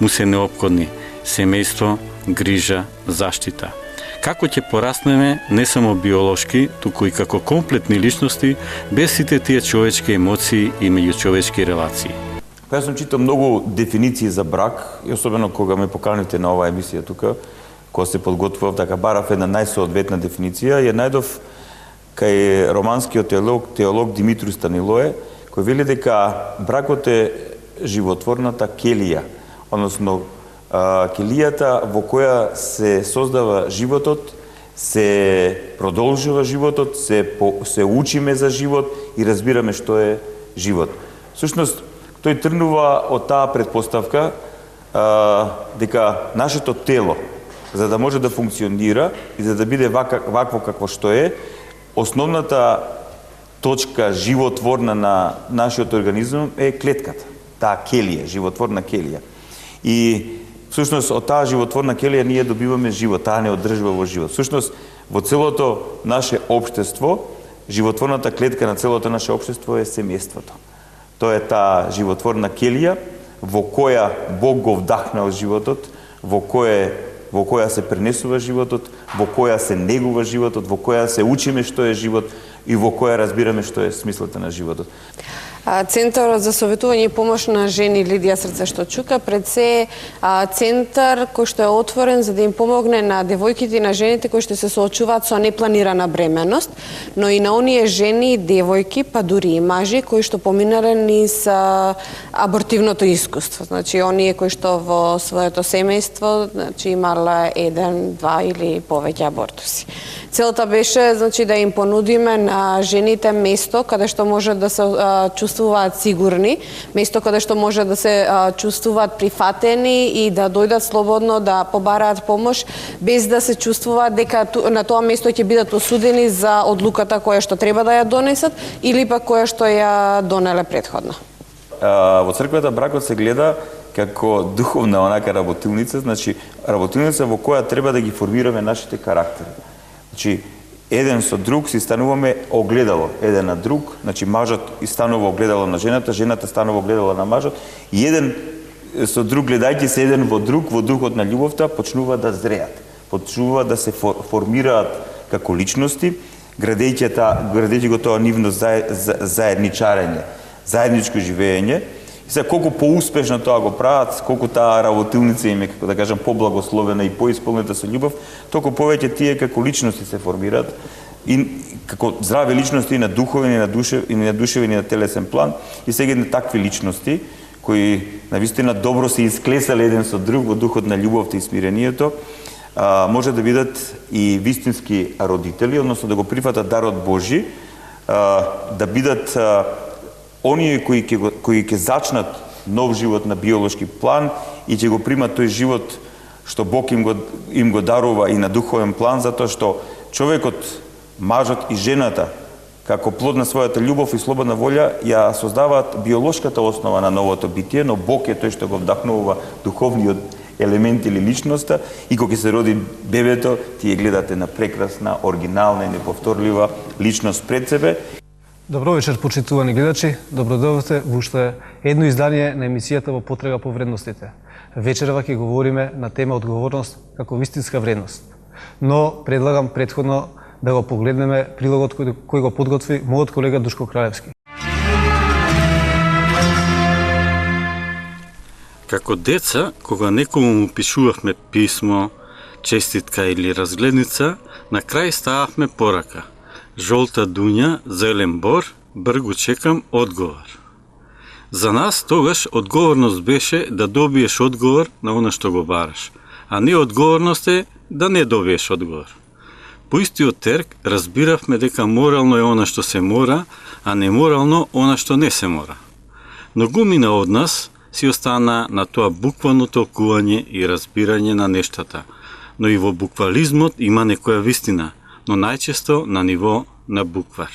Speaker 1: му се неопходни семејство, грижа, заштита. Како ќе пораснеме не само биолошки, туку и како комплетни личности, без сите тие човечки емоции и меѓучовечки релации.
Speaker 2: Јас сум читал многу дефиниции за брак, и особено кога ме поканите на оваа емисија тука, кога се подготвував, така барав една најсоодветна дефиниција, ја најдов кај романскиот теолог Димитру Станилое, кој вели дека бракот е животворната келија, односно келијата во која се создава животот, се продолжува животот, се учиме за живот и разбираме што е живот. Всушност, тој тргнува од таа предпоставка дека нашето тело, за да може да функционира и за да биде вакво какво што е, основната точка животворна на нашиот организм е клетката, таа келија, животворна келија. И всушност, од таа животворна келија ние добиваме живот, таа не одржува во живот. Всушност, во целото наше општество, животворната клетка на целото наше општество е семејството. Тоа е таа животворна келија во која Бог го вдахнал животот, во која се пренесува животот, во која се негува животот, во која се учиме што е живот и во која разбираме што е смислата на животот.
Speaker 8: Центарот за советување и помош на жени Лидија Срце што чука пред се центар кој што е отворен за да им помогне на девојките и на жените кои што се соочуваат со непланирана бременност, но и на оние жени и девојки, па дури и мажи кои што поминале низ абортивното искуство. Значи оние кои што во своето семејство имале 1, 2 или повеќе абортуси. Целта беше да им понудиме на жените место каде што може да се чувствуваат сигурни, место каде што може да се чувствуваат прифатени и да дојдат слободно да побараат помош без да се чувствуваат дека на тоа место ќе бидат осудени за одлуката која што треба да ја донесат или пак која што ја донеле претходно.
Speaker 2: Во црквата бракот се гледа како духовна онака работилница, значи работилница во која треба да ги формираме нашите карактери. Значи, еден со друг си стануваме огледало, еден на друг, значи мажот и станува огледало на жената, жената станува огледало на мажот, и еден со друг, гледајќи се еден во друг, во духот на љубовта, почнува да зреат, почнува да се формираат како личности, градејќи го тоа нивно заедничарење, заедничко живење. И сега, колку поуспешно тоа го прават, колку таа работилница им е, како да кажам, поблагословена и поисполнета со љубов, толку повеќе тие како личности се формираат, и како здрави личности и на духовен, и на душевен, и на телесен план, и сега на такви личности, кои навистина добро се исклесале еден со друг во духот на љубовта и смирението, може да бидат и вистински родители, односно да го прифатат дарот Божи, да бидат оние кои ќе зачнат нов живот на биолошки план и ќе го примат тој живот што Бог им го дарува и на духовен план, затоа што човекот, мажот и жената, како плод на својата љубов и слободна волја, ја создаваат биолошката основа на новото битие, но Бог е тој што го вдахнува духовниот елемент или личноста, и кога се роди бебето, тие гледате на прекрасна, оригинална и неповторлива личност пред себе.
Speaker 3: Добро вечер, почитувани гледачи. Добродојавте во уште едно издание на емисијата Во потрага по вредностите. Вечерва ќе говориме на тема одговорност како вистинска вредност. Но предлагам претходно да го погледнеме прилогот кој го подготви мојот колега Душко Краевски.
Speaker 1: Како деца, кога некому му пишувавме писмо, честитка или разгледница, на крај стававме порака. Жолта дуња, зелен бор, бргу чекам одговор. За нас тогаш одговорност беше да добиеш одговор на она што го бараш, а не одговорност е да не добиеш одговор. По истиот терк разбиравме дека морално е она што се мора, а неморално она што не се мора. Но гумина од нас си остана на тоа буквално толкување и разбирање на нештата, но и во буквализмот има некоја вистина, но најчесто на ниво на буквар.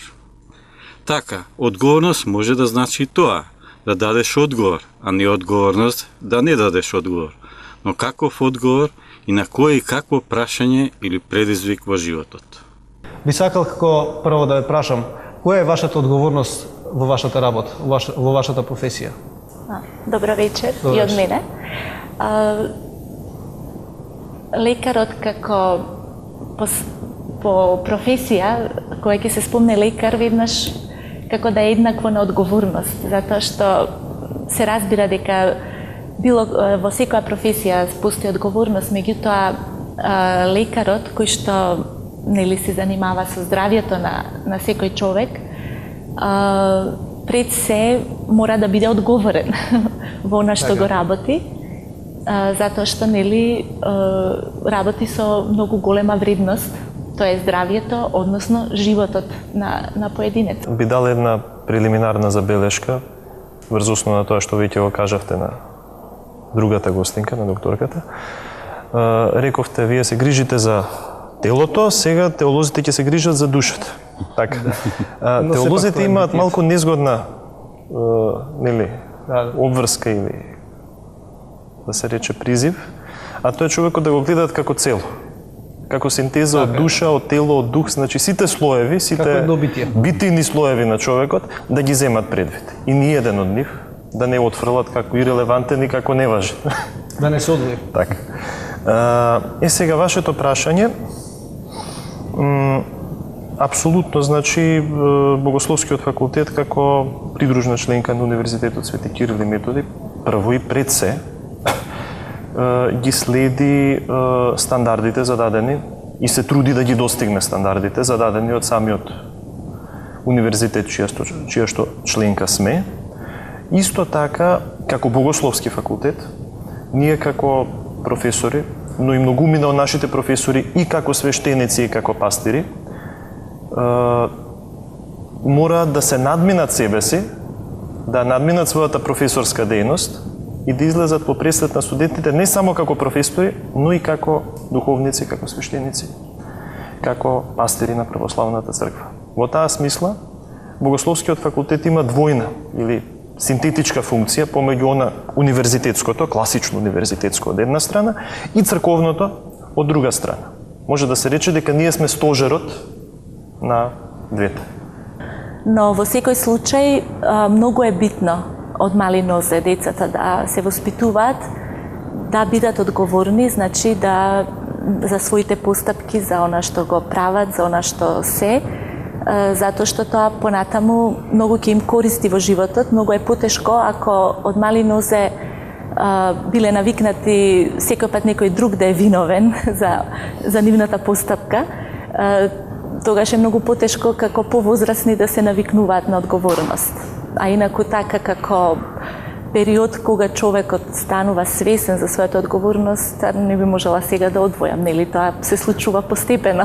Speaker 1: Така, одговорност може да значи тоа, да дадеш одговор, а не одговорност да не дадеш одговор. Но каков одговор и на кое и какво прашање или предизвик во животот?
Speaker 3: Би сакал како прво да ве прашам, која е вашата одговорност во вашата работа, во вашата професија?
Speaker 9: Добро вечер и од мене. Лекарот како по професија, која ќе се спомне лекар веднаш како да е еднакво на одговорност, затоа што се разбира дека во секоја професија постои одговорност, меѓутоа лекарот кој што се занимава со здравјето на секој човек, пред се мора да биде одговорен во она што го работи, затоа што работи со многу голема вредност, тоа е здравјето, односно животот на поединец.
Speaker 10: Би дал една прелиминарна забелешка врз основа на тоа што веќе го кажавте на другата гостинка, на докторката. Рековте, вие се грижите за телото, сега теолозите ќе се грижат за душата. Така. Теолозите имаат малку незгодна обврска или да се рече призив, а тоа е човекот да го гледаат како цело. Како синтеза од душа, од тело, од дух, значи сите слоеви, сите битини слоеви на човекот да ги земат предвид. И ни еден од нив да не отфрлат како ирелевантен и како неважен.
Speaker 3: Да не се одвои.
Speaker 10: Така. Сега вашето прашање, апсолутно, значи, Богословскиот факултет како придружна членка на Универзитетот Свети Кирил и Методи, прво и пред се, ги следи стандардите зададени и се труди да ги достигне стандардите зададени од самиот универзитет чија што членка сме. Исто така, како Богословски факултет, ние како професори, но и многумина од нашите професори и како свештеници и како пастири, мораат да се надминат себе си, да надминат својата професорска дејност и да излезат по пресрет на студентите не само како професори, но и како духовници, како свештеници, како пастири на православната црква. Во таа смисла, Богословскиот факултет има двојна или синтетичка функција помеѓу она универзитетското, класично универзитетско од една страна и црковното од друга страна. Може да се рече дека ние сме стожерот на двете.
Speaker 9: Но во секој случај многу е битно од мали нозе децата да се воспитуваат, да бидат одговорни, значи да за своите постапки, за она што го прават, за она што се, затоа што тоа понатаму многу ќе им користи во животот. Многу е потешко ако од мали нозе биле навикнати секој пат некој друг да е виновен за нивната постапка. Тогаш е многу потешко како повозрасни да се навикнуваат на одговорност. А инаку така како период кога човекот станува свесен за својата одговорност, не би можела сега да одвојам, нели? Тоа се случува постепено,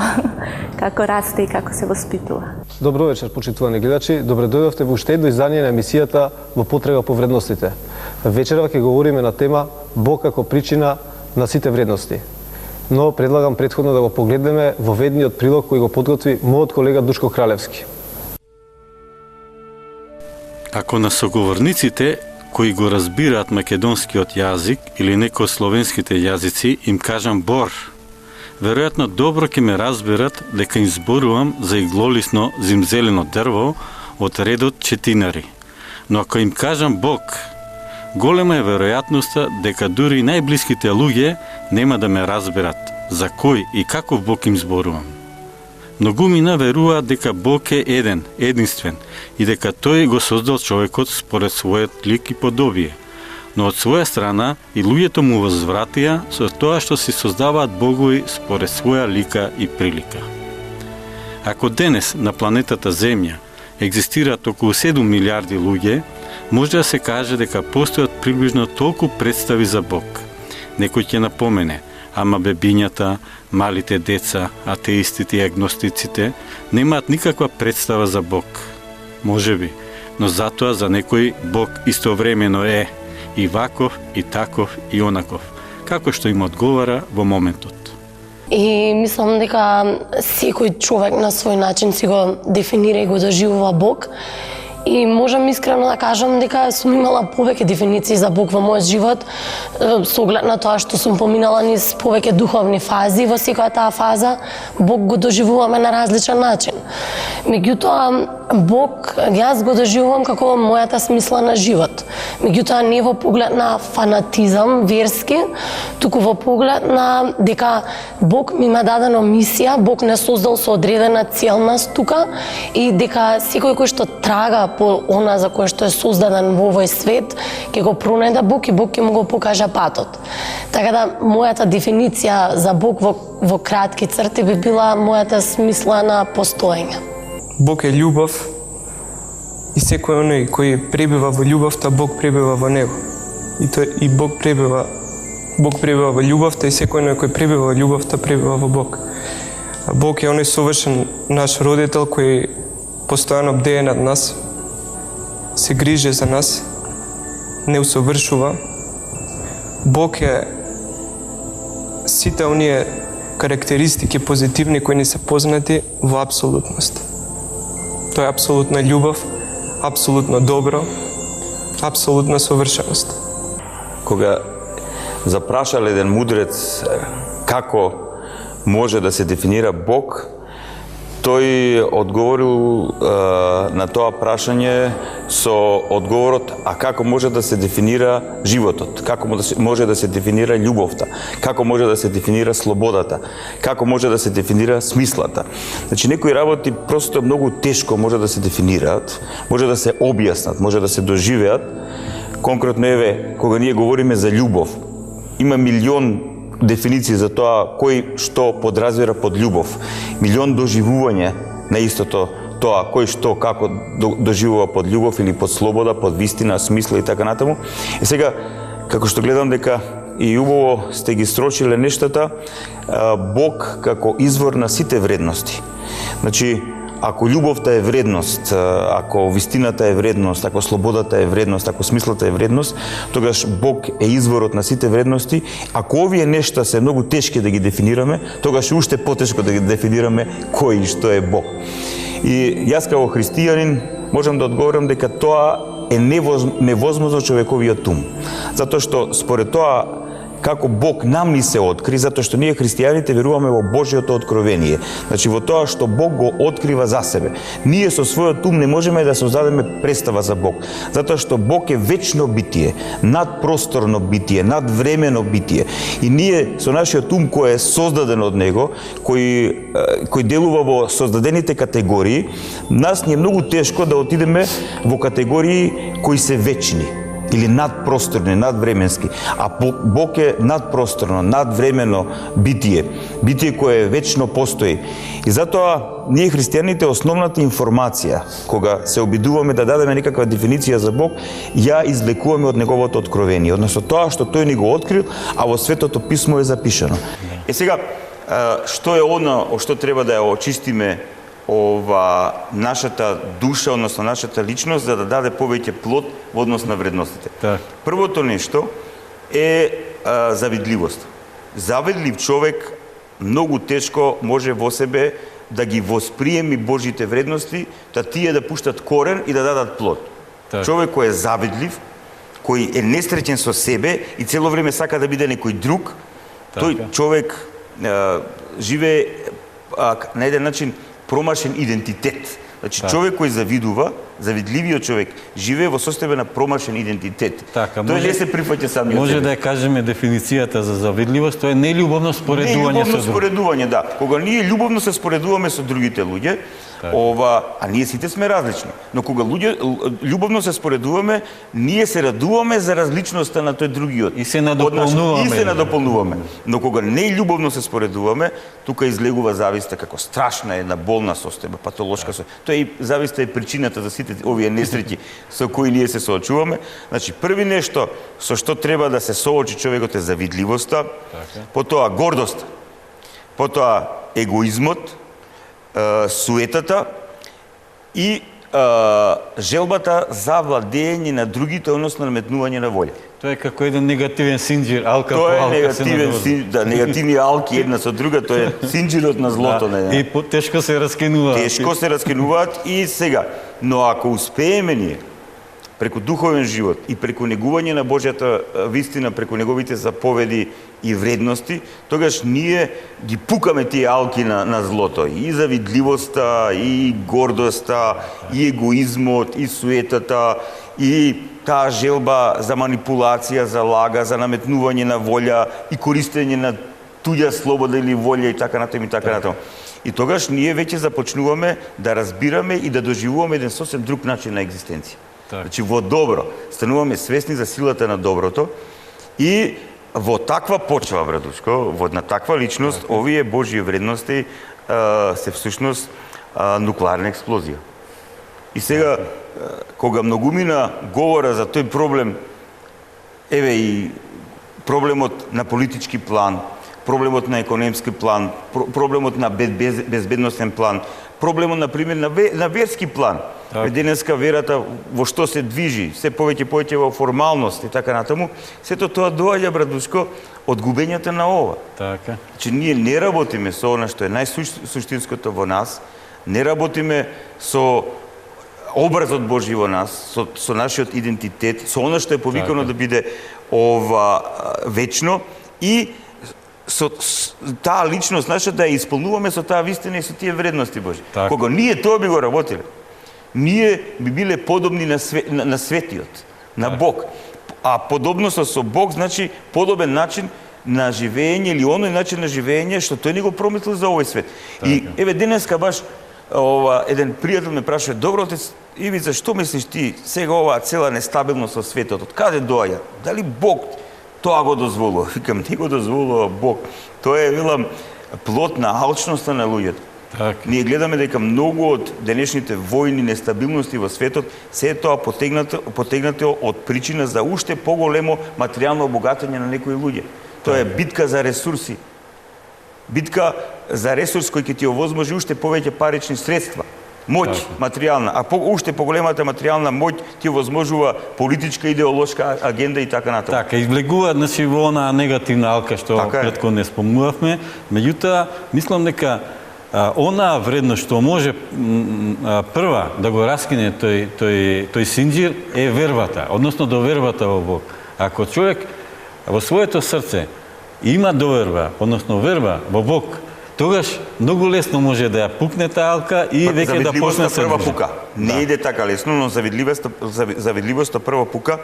Speaker 9: како расте и како се воспитува.
Speaker 3: Добро вечер, почитувани гледачи. Добре дојдовте во уште едно издание на емисијата Во потрега по вредностите. Вечерва ќе говориме на тема Бог како причина на сите вредности. Но предлагам претходно да го погледнеме во ведниот прилог кој го подготви мојот колега Душко Кралевски.
Speaker 1: Ако на соговорниците кои го разбираат македонскиот јазик или некој словенските јазици им кажам бор, веројатно добро ќе ме разберат дека им зборувам за иглолисно зимзелено дрво од редот четинари. Но ако им кажам Бог, голема е веројатноста дека дури најблиските луѓе нема да ме разберат за кој и каков Бог им зборувам. Многумина веруваат дека Бог е еден, единствен и дека тој го создал човекот според својот лик и подобие. Но од своја страна и луѓето му возвратија со тоа што си создаваат богови според своја лика и прилика. Ако денес на планетата Земја екзистираат околу 7 милиарди луѓе, може да се каже дека постојат приближно толку представи за Бог. Некој ќе напомене, ама бебињата, малите деца, атеистите и агностиците немаат никаква представа за Бог. Може би, но затоа за некој Бог истовремено е и ваков, и таков, и онаков, како што им одговара во моментот.
Speaker 11: И мислам дека секој човек на свој начин си го дефинира и го доживува Бог. И можам искрено да кажам дека сум имала повеќе дефиниции за Бог во мојот живот, со оглед на тоа што сум поминала низ повеќе духовни фази. Во секоја таа фаза Бог го доживуваме на различен начин. Меѓутоа, Бог јас го доживувам како мојата смисла на живот. Меѓутоа, не во поглед на фанатизам верски, туку во поглед на дека Бог ми има дадено мисија, Бог не создал со одредена цел нас тука и дека секој кој што трага по она за кое што е создаден во овој свет, ќе го пронајде Бог и Бог ќе му го покажа патот. Така да, мојата дефиниција за Бог во кратки црти би била мојата смисла на постоење.
Speaker 12: Бог е љубов и секој оној кој пребива во љубовта, Бог пребива во него. И Бог пребива во љубовта и секој оној кој пребива во љубовта, пребива во Бог. А Бог е оној совршен наш родител кој постојано бдее над нас, се грижи за нас, не усовршува. Бог е сите оние карактеристики позитивни кои ни се познати во апсолутност. Тоа е апсолутна љубов, апсолутно добро, апсолутна совршеност.
Speaker 2: Кога запрашал еден мудрец како може да се дефинира Бог, тој одговорил на тоа прашање со одговорот, а како може да се дефинира животот, како може да се дефинира љубовта, како може да се дефинира слободата, како може да се дефинира смислата. Значи, некои работи просто многу тешко може да се дефинираат, може да се објаснат, може да се доживеат. Конкретно, еве, кога ние говориме за љубов, има милион дефиниции за тоа кој што подразбира под љубов. Милион доживување на истото тоа, кој што како доживува под љубов или под слобода, под вистина, смисла и така натаму. И сега, како што гледам дека и убаво сте ги строчиле нештата, Бог како извор на сите вредности. Значи, ако љубовта е вредност, ако вистината е вредност, ако слободата е вредност, ако смислата е вредност, тогаш Бог е изворот на сите вредности. Ако овие нешта се многу тешки да ги дефинираме, тогаш е уште потешко да ги дефинираме кој и што е Бог. И јас како христијанин можам да одговорам дека тоа е невозможно човековиот ум. Затоа што според тоа како Бог нам ни се откри, затоа што ние христијаните веруваме во Божјото откровение. Значи во тоа што Бог го открива за себе. Ние со својот ум не можеме да создадеме представа за Бог, затоа што Бог е вечно битие, надпросторно битие, надвремено битие. И ние со нашиот ум кој е создаден од него, кој делува во создадените категории, нас ни е многу тешко да отидеме во категории кои се вечни или надпросторни, надвременски. А Бог е надпросторно, надвремено битие. Битие кое вечно постои. И затоа ние христијаните основната информација, кога се обидуваме да дадеме некаква дефиниција за Бог, ја извлекуваме од неговото откровение, односно тоа што тој ни го открил, а во Светото писмо е запишано. Е сега, што е она што треба да ја очистиме нашата душа, односно нашата личност, за да даде повеќе плод во однос на вредностите.
Speaker 1: Так.
Speaker 2: Првото нешто е завидливост. Завидлив човек многу тешко може во себе да ги восприеми Божите вредности, да тие да пуштат корен и да дадат плод. Так. Човек кој е завидлив, кој е несреќен со себе и цело време сака да биде некој друг, тој човек живее на еден начин промашен идентитет. Значи, човек кој завидува, завидливиот човек, живее во состојба на промашен идентитет.
Speaker 1: Така,
Speaker 2: тој не се прифаќа самиот
Speaker 1: може
Speaker 2: себе.
Speaker 1: да ја кажеме дефиницијата за завидливост, тоа е нељубовно споредување со друг.
Speaker 2: Споредување, да. Кога ние љубовно се споредуваме со другите луѓе, а ние сите сме различни. Но кога љубовно се споредуваме, ние се радуваме за различноста на тој другиот.
Speaker 1: И се надополнуваме.
Speaker 2: И се надополнуваме. Но кога не љубовно се споредуваме, тука излегува зависта како страшна една болна состојба, патолошка состојба. Тоа и зависта е причината за сите овие несреќи со кои ние се соочуваме. Значи, први нешто со што треба да се соочи човекот е завидливоста, потоа гордост, потоа егоизмот, суетата и желбата за владење на другите, односно наметнување на волја.
Speaker 1: Тоа е како еден негативен синџир, алка по
Speaker 2: Тоа
Speaker 1: алка.
Speaker 2: е негативен синџир, негативни алки една со друга, тоа е синџирот на злото.
Speaker 1: И тешко се раскинуваат.
Speaker 2: Тешко се раскинуваат и сега. Но ако успееме ние преку духовен живот и преку негување на Божјата вистина, преку неговите заповеди и вредности, тогаш ние ги пукаме тие алки на злото. И завидливоста, и гордоста, и егоизмот, и суетата, и таа желба за манипулација, за лага, за наметнување на волја и користење на туѓа слобода или волја и така натаму и така натаму. И тогаш ние веќе започнуваме да разбираме и да доживуваме еден сосем друг начин на екзистенција. Значи, во добро, стануваме свесни за силата на доброто и во таква почва, братушко, на таква личност, овие Божји вредности се всушност нуклеарна експлозија. И сега, кога многумина говора за тој проблем, еве и проблемот на политички план, проблемот на економски план, проблемот на безбедносен план, проблемот, например, на верски план. Денеска верата во што се движи, се повеќе во формалност и така натаму, сето тоа доаѓа, братушко, од губењето на ова.
Speaker 1: Така.
Speaker 2: Че ние не работиме со она што е најсуштинското во нас, не работиме со образот Божји во нас, со нашиот идентитет, со она што е повикано да биде вечно и таа личност наша да ја исполнуваме со таа вистина и со тие вредности Божи.
Speaker 1: Така.
Speaker 2: Кога ние тоа би го работиле, ние би биле подобни на светиот, на Бог. А подобноста со Бог значи подобен начин на живење или оној начин на живење што тој не го промислил за овој свет. И еве денеска баш еден пријател ме прашува: добро отец Ивица, што мислиш ти сега оваа цела нестабилност со светот, од каде доаѓа? Дали Бог тоа го дозволува? Викам, не го дозволува Бог. Тоа е, велам, плод на алчноста на луѓето.
Speaker 1: Так.
Speaker 2: Ние гледаме дека многу од денешните војни нестабилности во светот се е тоа потегнато од причина за уште поголемо материјално обогатење на некои луѓе. Тоа е битка за ресурси. Битка за ресурс кој ќе ти овозможи уште повеќе парични средства. Моќ материјална, а уште поголемата материјална моќ ти овозможува политичка, идеолошка агенда и така натаму.
Speaker 1: Така, извлегува значи во онаа негативна алка што претко не спомнувавме, меѓутоа мислам дека онаа вредност што може прва да го раскине тој синџир е вербата, односно довербата во Бог. Ако човек во своето срце има доверба, односно верба во Бог, тогаш многу лесно може да ја пукне таа алка и веќе да почне се
Speaker 2: прва пука. Не иде така лесно, но завидливоста прва пука,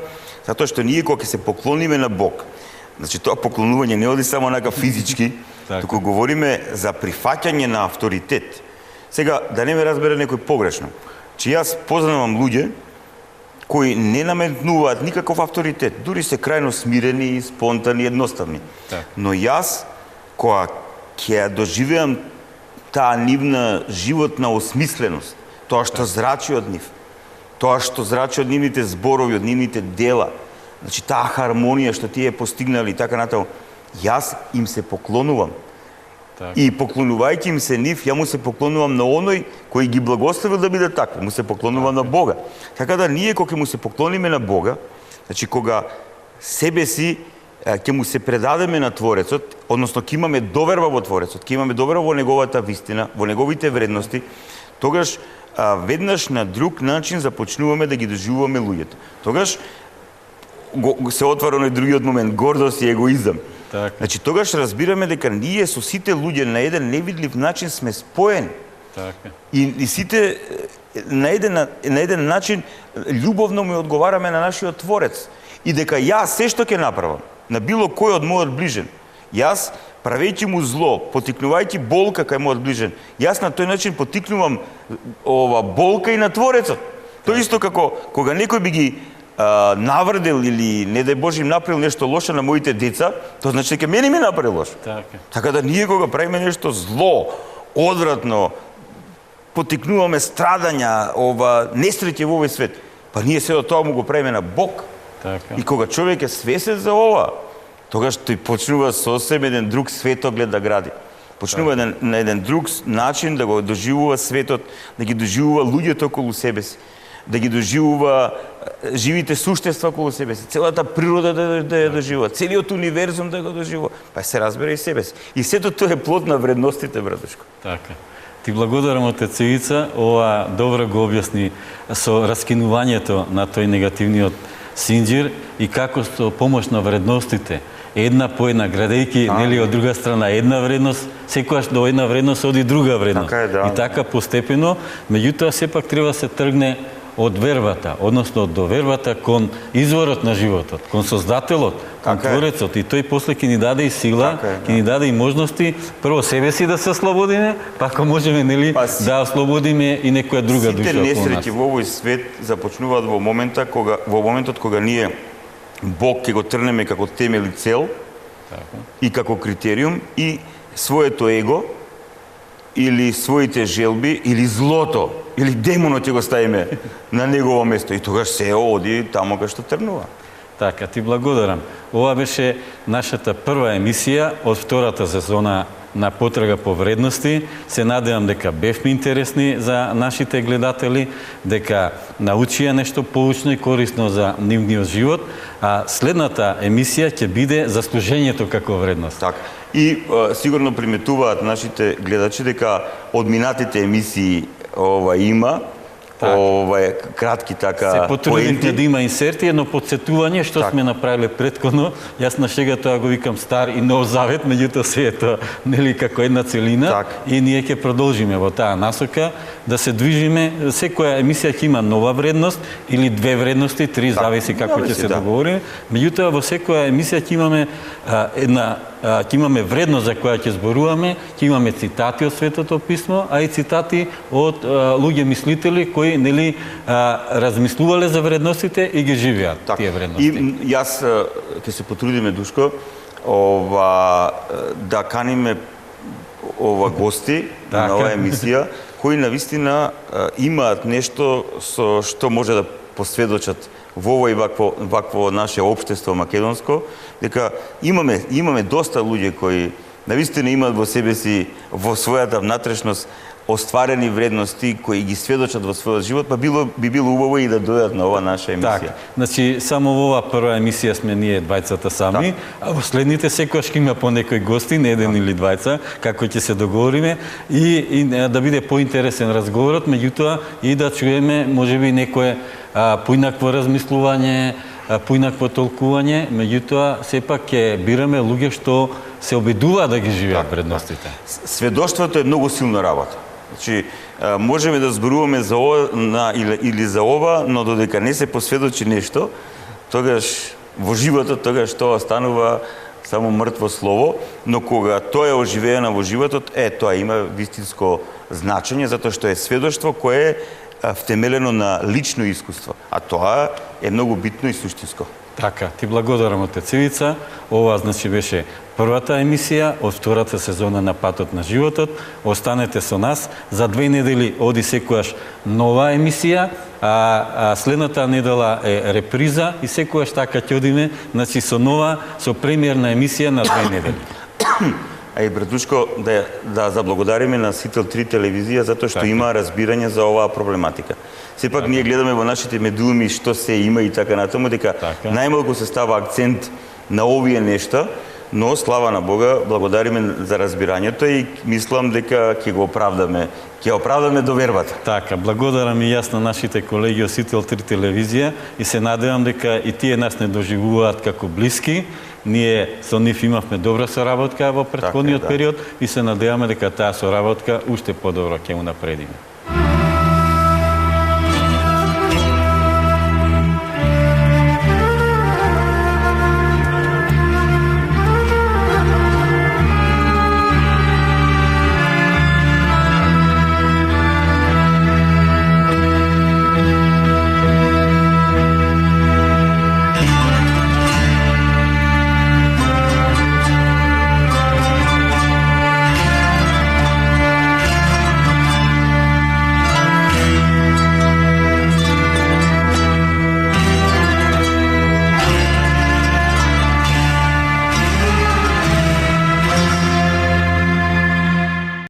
Speaker 2: затоа што ние кога ќе се поклониме на Бог, значи тоа поклонување не оди само нака физички, туку говориме за прифаќање на авторитет. Сега, да не ме разбере некој погрешно, че јас познавам луѓе кои не наметнуваат никаков авторитет, дури се крајно смирени, спонтани, едноставни. Но јас, кога ќе ја доживеам таа нивна животна осмисленост, тоа што зрачи од нив, тоа што зрачи од нивните зборови, од нивните дела, значи таа хармонија што тие постигнали и така натаму, јас им се поклонувам. И поклонувајќи им се нив, ја му се поклонувам на оној кој ги благословил да биде такви, му се поклонувам на Бога. Така да ние кога ќе му се поклониме на Бога, значи кога себе си ќе му се предадеме на Творецот, односно ќе имаме доверба во Творецот, ќе имаме доверба во неговата вистина, во неговите вредности, тогаш веднаш на друг начин започнуваме да ги доживуваме луѓето. Тогаш се отвара оној другиот момент, гордост и егоизам. Значи тогаш разбираме дека ние со сите луѓе на еден невидлив начин сме споени. И сите на еден начин љубовно му одговараме на нашиот Творец. И дека јас се што ќе направам на било кој од мојот ближен, јас правејќи му зло, потикнувајќи болка кај мојот ближен, јас на тој начин потикнувам болка и на Творецот. Тоа исто како кога некој би ги наврдел или не дај Боже им направил нешто лошо на моите деца, тоа значи дека мене ми направи лошо. Така да ние кога правиме нешто зло, одвратно, потикнуваме страдања, несреќа во овој свет, па ние се тоа му го правиме на Бог. И кога човек е свесен за ова, тогаш тој почнува со себе еден друг светоглед да гради. Почнува на еден друг начин да го доживува светот, да ги доживува луѓето околу себе си, да ги доживува живите суштества околу себе си, целата природа да ја доживува, целиот универзум да го доживува, па се разбере и себе си. И сето тоа е плод на вредностите, братушко.
Speaker 1: Така. Ти благодарам, отец Ивица, ова добро го објасни со раскинувањето на тој негативниот синџир и како со помош на вредностите, една по една, градејќи нели од друга страна една вредност, секогаш до една вредност оди друга вредност. И така постепено, меѓутоа сепак треба се тргне од вербата, односно од довербата кон изворот на животот, кон Создателот, кон Творецот, и тој после ќе ни даде и сила, ќе ни даде и можности прво себе си да се ослободиме, па ако можеме нели да ослободиме и некоја друга душа околу нас.
Speaker 2: Сите несреќи во овој свет започнуваат во моментот кога ние Бог ќе го трнеме како темел и цел и како критериум и своето его или своите желби или злото или демонот ќе го ставиме на негово место и тогаш се оди таму кај што трнува.
Speaker 1: Така, ти благодарам. Ова беше нашата прва емисија од втората сезона на Потрага по вредности. Се надевам дека бевме интересни за нашите гледатели, дека научија нешто поучно и корисно за нивниот живот, а следната емисија ќе биде за служењето како вредност.
Speaker 2: Така. И сигурно приметуваат нашите гледачи дека од минатите емисии има кратки така
Speaker 1: се потрудивме
Speaker 2: поенти.
Speaker 1: да има инсерти, едно подсетување што
Speaker 2: Так.
Speaker 1: сме направиле претходно. Јас на шега тоа го викам Стар и Нов Завет, меѓутоа се е тоа нели како една целина.
Speaker 2: Так.
Speaker 1: И ние ќе продолжиме во таа насока да се движиме. Секоја емисија ќе има нова вредност или две вредности, три, зависи како ќе се договориме. Меѓутоа во секоја емисија ќе имаме ќе имаме вредност за која ќе зборуваме, ќе имаме цитати од Светото писмо, а и цитати од луѓе мислители кои нели размислувале за вредностите и ги живеат тие вредности.
Speaker 2: И јас ќе се потрудиме Душко да каниме гости на оваа емисија кои навистина имаат нешто со што може да посведочат во ово и вакво наше општество македонско, дека имаме доста луѓе кои навистина имаат во себе си, во својата внатрешност, остварени вредности кои ги сведочат во својот живот, па би било убаво и да дојдат на ова наша емисија.
Speaker 1: Така, значи само во оваа прва емисија сме ние двајцата сами, а во следните секогаш ќе има по некој гости, не еден или двајца, како ќе се договориме и да биде поинтересен разговорот, меѓутоа и да чуеме можеби некое поинакво размислување, поинакво толкување, меѓутоа сепак ќе бираме луѓе што се обидуваат да ги живеат вредностите.
Speaker 2: Сведоштвото е многу силна работа. Значи, можеме да зборуваме за ова или за ова, но додека не се посведочи нешто, тогаш во животот тогаш тоа станува само мртво слово, но кога тоа е оживеено во животот, тоа има вистинско значење, затоа што е сведоштво кое е втемелено на лично искуство, а тоа е многу битно и суштинско.
Speaker 1: Така, ти благодарам отец Ивица. Ова значи беше првата емисија од втората сезона на Патот на животот. Останете со нас. За 2 недели оди секојаш нова емисија, а следната недела е реприза и секојаш така ќе одиме, значи со премиерна емисија на 2 недели.
Speaker 2: А и братушко, да заблагодариме на Сител 3 телевизија затоа што има разбирање за оваа проблематика. Сепак ние гледаме во нашите медиуми што се има и така натаму, дека најмалку се става акцент на овие нешта, но слава на Бога, благодариме за разбирањето и мислам дека ќе оправдаме довербата.
Speaker 1: Така, благодарам и јас на нашите колеги од Сител 3 телевизија и се надевам дека и тие нас не доживуваат како блиски. Ние со нив имавме добра соработка во претходниот период и се надеваме дека таа соработка уште подобро ќе унапредиме.